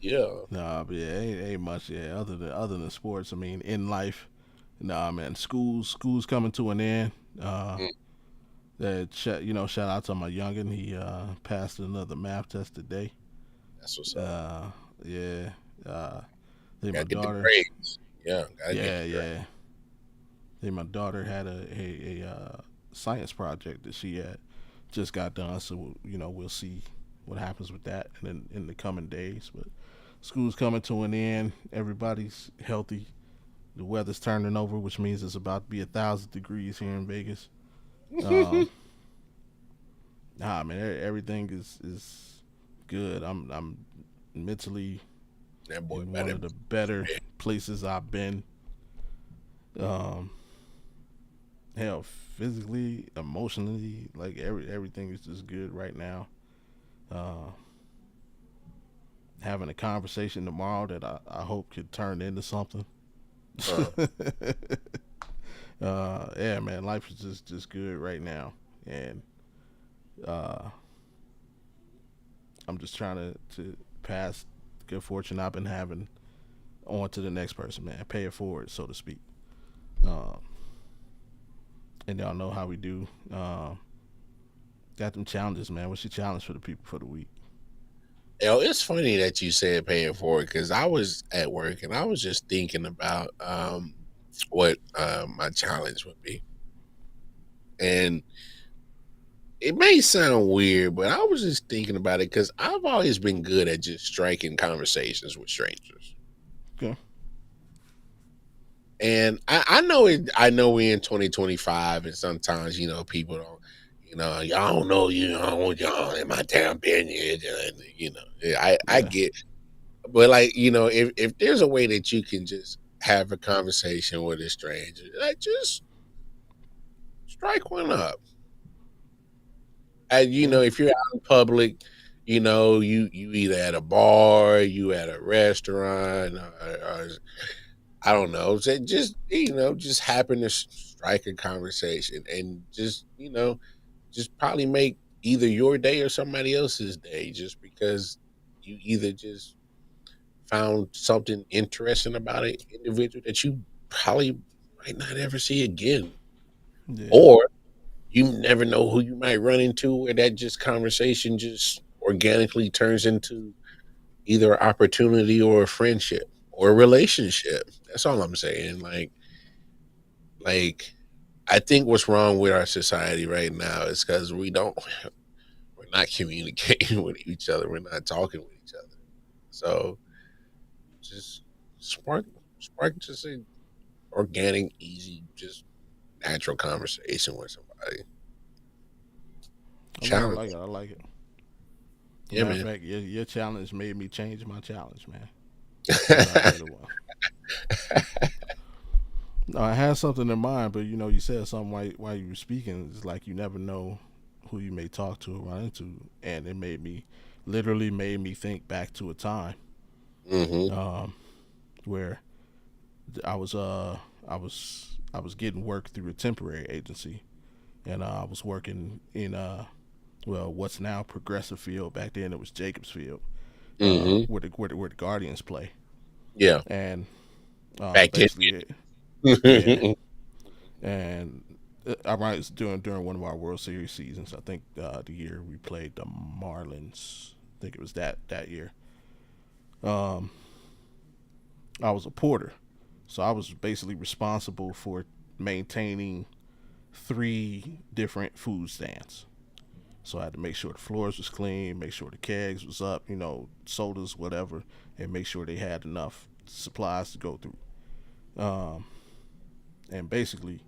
Yeah. Nah, but yeah, ain't much. Yeah, other than sports. I mean, in life, nah, man. School's coming to an end. Mm, Shout out to my youngin. He passed another math test today. that's what's up. Uh, yeah. Uh, then my Gotta get the daughter. grades. Yeah, gotta get Yeah, the grades. yeah. Then my daughter had a science project that she had just got done. So we'll see what happens with that in the coming days. But school's coming to an end. Everybody's healthy. The weather's turning over, which means it's about to be 1,000 degrees here in Vegas. Um, man, everything is good. I'm mentally That boy in about one to of the better places I've been. Um, hell, physically, emotionally, like everything is just good right now. Uh, Having a conversation tomorrow that I hope could turn into something. uh, Yeah, man, life is just good right now, and uh, I'm just trying to pass the good fortune I've been having on to the next person, man. Pay it forward, so to speak. Um, and y'all know how we do. Got them challenges, man. What's your challenge for the people for the week? it's funny that you said paying for it because I was at work and I was just thinking about what my challenge would be. And it may sound weird, but I was just thinking about it because I've always been good at just striking conversations with strangers. Okay. And I know it. I know we're in 2025, and sometimes people don't. Y'all don't know you. I don't want y'all in my damn opinion. Yeah, I Yeah. get, but like if there's a way that you can just have a conversation with a stranger, like just strike one up. And Yeah. if you're out in public, you either at a bar, you at a restaurant, or I don't know. Just just happen to strike a conversation and just probably make either your day or somebody else's day, just because you either just found something interesting about an individual that you probably might not ever see again, Yeah. or you never know who you might run into, where that just conversation just organically turns into either an opportunity or a friendship or a relationship. That's all I'm saying. Like I think what's wrong with our society right now is because we're not communicating with each other. We're not talking with each other. So just spark just an organic, easy, just natural conversation with somebody. I Challenge. like it. I like it. Yeah, Matter of man. fact, your challenge made me change my challenge, man. Because I made it one. No, I had something in mind, but you said something while you were speaking. It's like you never know who you may talk to or run into, and it literally made me think back to a time Hmm. um, where I was I was getting work through a temporary agency, and I was working in what's now Progressive Field. Back then it was Jacobs Field, Hmm. where the Guardians play, Yeah. and Back then. basically, yeah, and I was during one of our World Series seasons. I think the year we played the Marlins. I think it was that year. Um, I was a porter, so I was basically responsible for maintaining three different food stands. So I had to make sure the floors was clean, make sure the kegs was up, sodas, whatever, and make sure they had enough supplies to go through. Um, and basically,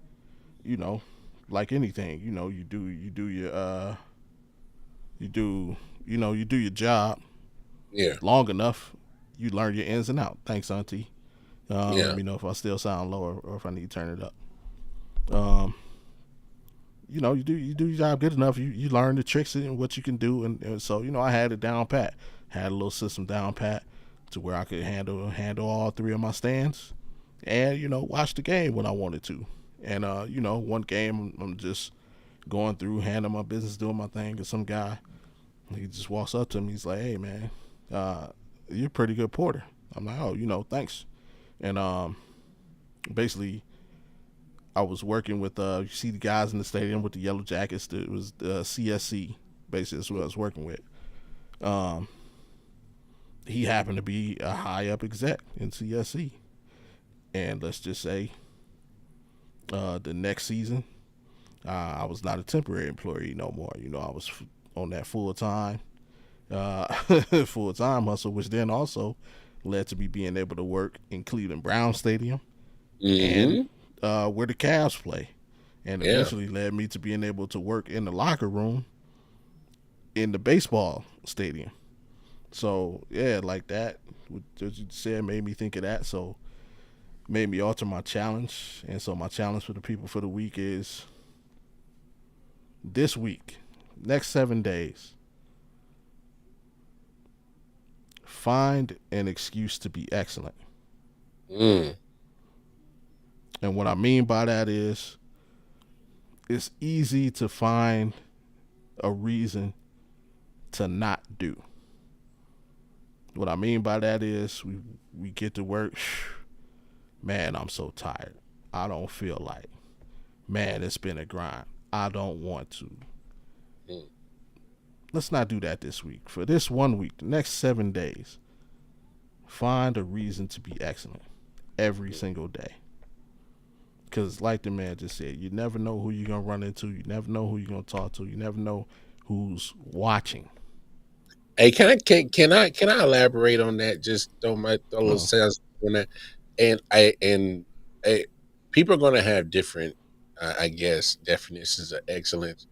you know, like anything, you do your you do you do your job Yeah. long enough, you learn your ins and out. Thanks, Auntie. Let Yeah. me know if I still sound low or if I need to turn it up. Um, you do your job good enough. You learn the tricks and what you can do, and so I had it down pat. Had a little system down pat to where I could handle all three of my stands, and watch the game when I wanted to. And one game I'm just going through, handling my business, doing my thing, and some guy he just walks up to me. He's like, "Hey man, uh, you're a pretty good porter." I'm like, "Oh, thanks." And basically I was working with you see the guys in the stadium with the yellow jackets. It was CSC. Basically, that's what I was working with. Um, he happened to be a high up exec in CSC, and let's just say the next season, I was not a temporary employee no more. I was on that full time, full time hustle, which then also led to me being able to work in Cleveland Brown Stadium and Mm-hmm. where the Cavs play, and Yeah. eventually led me to being able to work in the locker room in the baseball stadium. So yeah, like that, what you said made me think of that. So made me alter my challenge, and so my challenge for the people for the week is this week, next 7 days, find an excuse to be excellent. Mm. And what I mean by that is it's easy to find a reason to not do. What I mean by that is we get to work, man, I'm so tired. I don't feel like. Man, it's been a grind. I don't want to. Mm. Let's not do that this week. For this one week, the next 7 days, find a reason to be excellent every single day. Because, like the man just said, you never know who you're going to run into. You never know who you're going to talk to. You never know who's watching. Hey, can I elaborate on that? Just throw a little Oh. sense on that. And people are going to have different, I guess, definitions of excellence.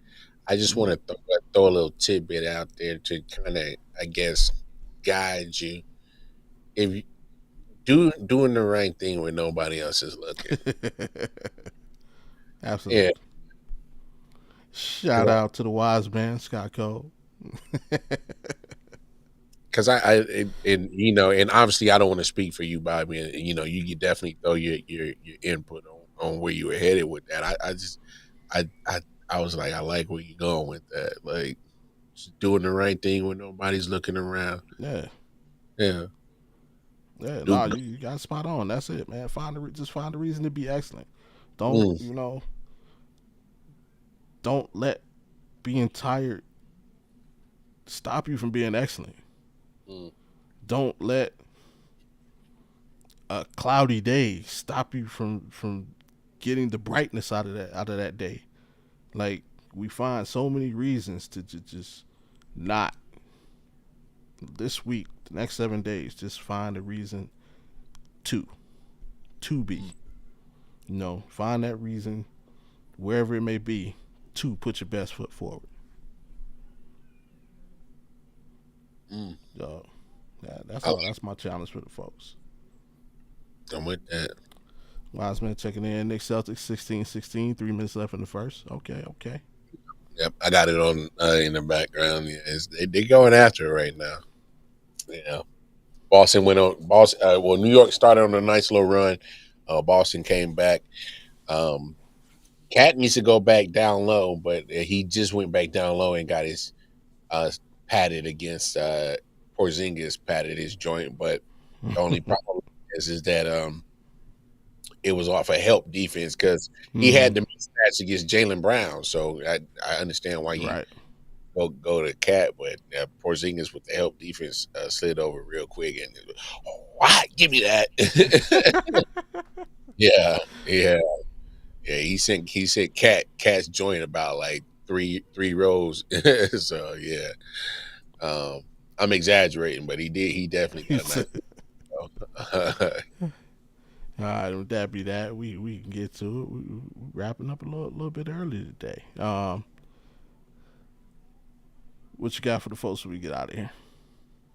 I just Mm-hmm. want to throw a little tidbit out there to kind of, I guess, guide you. If you doing the right thing when nobody else is looking, yeah. Absolutely. Shout 'Cause out to the wise man, Scott Cole. Because and and obviously I don't want to speak for you, Bobby, and you can definitely throw your input on where you were headed with that. I just I was like, I like where you're going with that, like just doing the right thing when nobody's looking around. Yeah. Yeah, Yeah, do no, you got spot on. That's it, man. Just find a reason to be excellent. Don't mm, don't let being tired stop you from being excellent. mm, Don't let a cloudy day stop you from getting the brightness out of that day. Like we find so many reasons to just not this week, the next 7 days, just find a reason to to be. mm, Find that reason wherever it may be to put your best foot forward. mm. So yeah, that's I all. like That's my challenge for the folks. I'm with that. Wiseman checking in. Nick Celtics 16-16. 3 minutes left in the first. Okay, okay. Yep, I got it on in the background. Yeah, they going after it right now. Yeah, Boston went on. Boston. Well, New York started on a nice little run. Boston came back. Um, Cat needs to go back down low, but he just went back down low and got his uh, patted against Porzingis patted his joint. But the only problem is that it was off a help defense because he Mm-hmm. had the mismatch against Jalen Brown. So I understand why he Right. go to Cat, but Porzingis with the help defense slid over real quick and oh, why give me that? Yeah, yeah. Yeah, he sent Cat's joint about like three rows. So yeah, um, I'm exaggerating, but he definitely He got a said, nice. all right, with that be that, we can get to it. We wrapping up a little bit early today. What you got for the folks when we get out of here?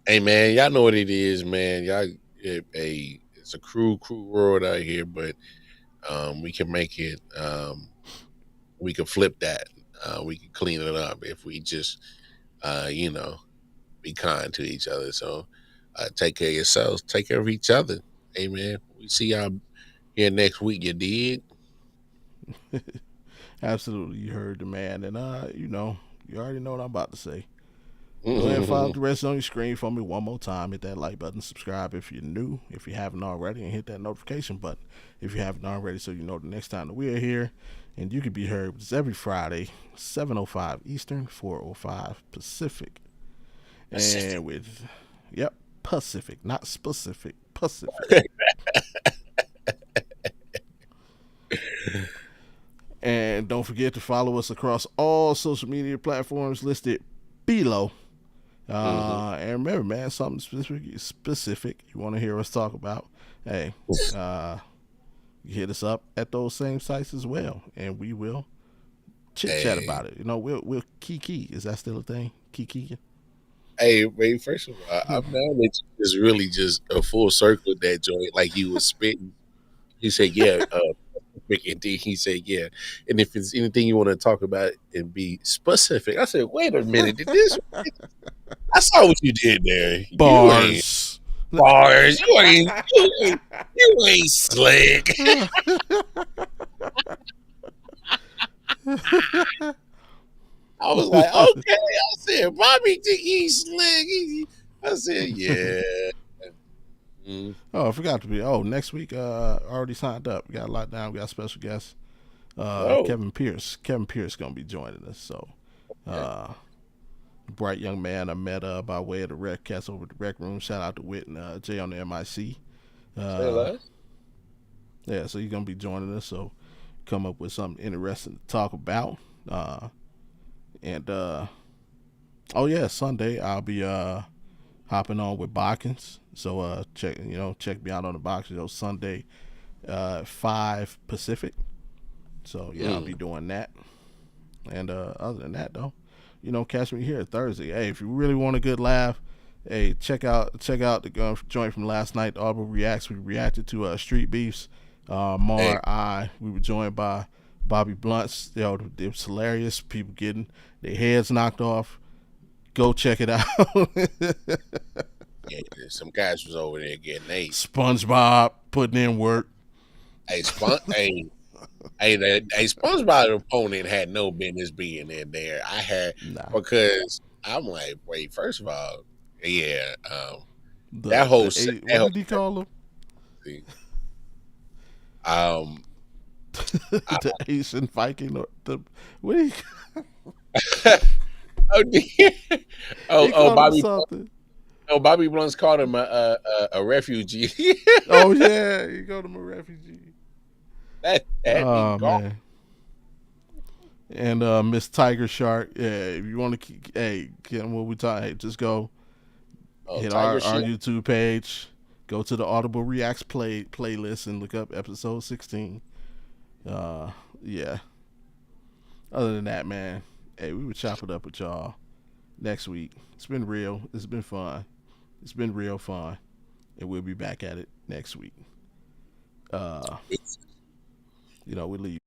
Hey man, y'all know what it is, man. Y'all, it's a cruel world out here, but we can make it. We can flip that. We can clean it up if we just, you know, be kind to each other. So, take care of yourselves. Take care of each other. Hey man, we see y'all here next week. You did. Absolutely, you heard the man, and you already know what I'm about to say. Go ahead and follow the rest on your screen for me one more time. Hit that like button, subscribe if you're new, if you haven't already, and hit that notification button if you haven't already, so you know the next time that we're here. And you can be heard it's every Friday, 7:05 Eastern, 4:05 Pacific, Pacific. and with yep, Pacific, not specific, Pacific. And don't forget to follow us across all social media platforms listed below. Hmm. And remember, man, something specific you want to hear us talk about. Hey, uh, you hit us up at those same sites as well, and we will chit chat Hey, about it. We'll kiki. Is that still a thing? Kiki. hey, wait. First of all, I'm mad that you just really just a full circle with that joint, like you was spitting. He said, "Yeah." And then he said, "Yeah." And if it's anything you want to talk about and be specific, I said, "Wait a minute, did this? I saw what you did there. You ain't Bars. bars. You ain't slick." I was like, "Okay." I said, "Bobby, think he's slick?" I said, "Yeah." Mm, Oh, I forgot to be. Oh, next week, already signed up. We got a lot down. We got special guest, oh, Kevin Pierce. Kevin Pierce gonna be joining us. So, okay. uh, bright young man I met by way of the rec cast over at the rec room. Shout out to Whit and Jay on the MIC. Say Uh, less. yeah, so he's gonna be joining us. So come up with something interesting to talk about. And oh yeah, Sunday I'll be hopping on with Botkins. So check me out on the box. Sunday 5 Pacific. So yeah, I'll be Mm. doing that. And other than that though, catch me here Thursday. Hey, if you really want a good laugh, hey, check out the joint from last night. Audible Reacts. We reacted to Street Beefs. Hey, We were joined by Bobby Blunts. It was hilarious. People getting their heads knocked off. Go check it out. yeah, some guys was over there getting eight. SpongeBob putting in work. Hey, SpongeBob opponent had no business being in there. I had Nah, because I'm like, wait, first of all, yeah, the eight. that What whole did he call him? thing, um, I, The Asian Viking or the what he oh, he oh, called him something. Bobby Blunt's called him a refugee. Oh yeah, he called him a refugee. That had me Oh gone. man. And Miss Tiger Shark. Yeah, if you want to keep, hey, get what we talk. Hey, just go Oh, hit Tiger our shit. YouTube page. Go to the Audible Reacts playlist and look up episode 16. Uh, yeah. Other than that, man, hey, we would chop it up with y'all next week. It's been real. It's been fun. It's been real fun, and we'll be back at it next week. Uh, we leave.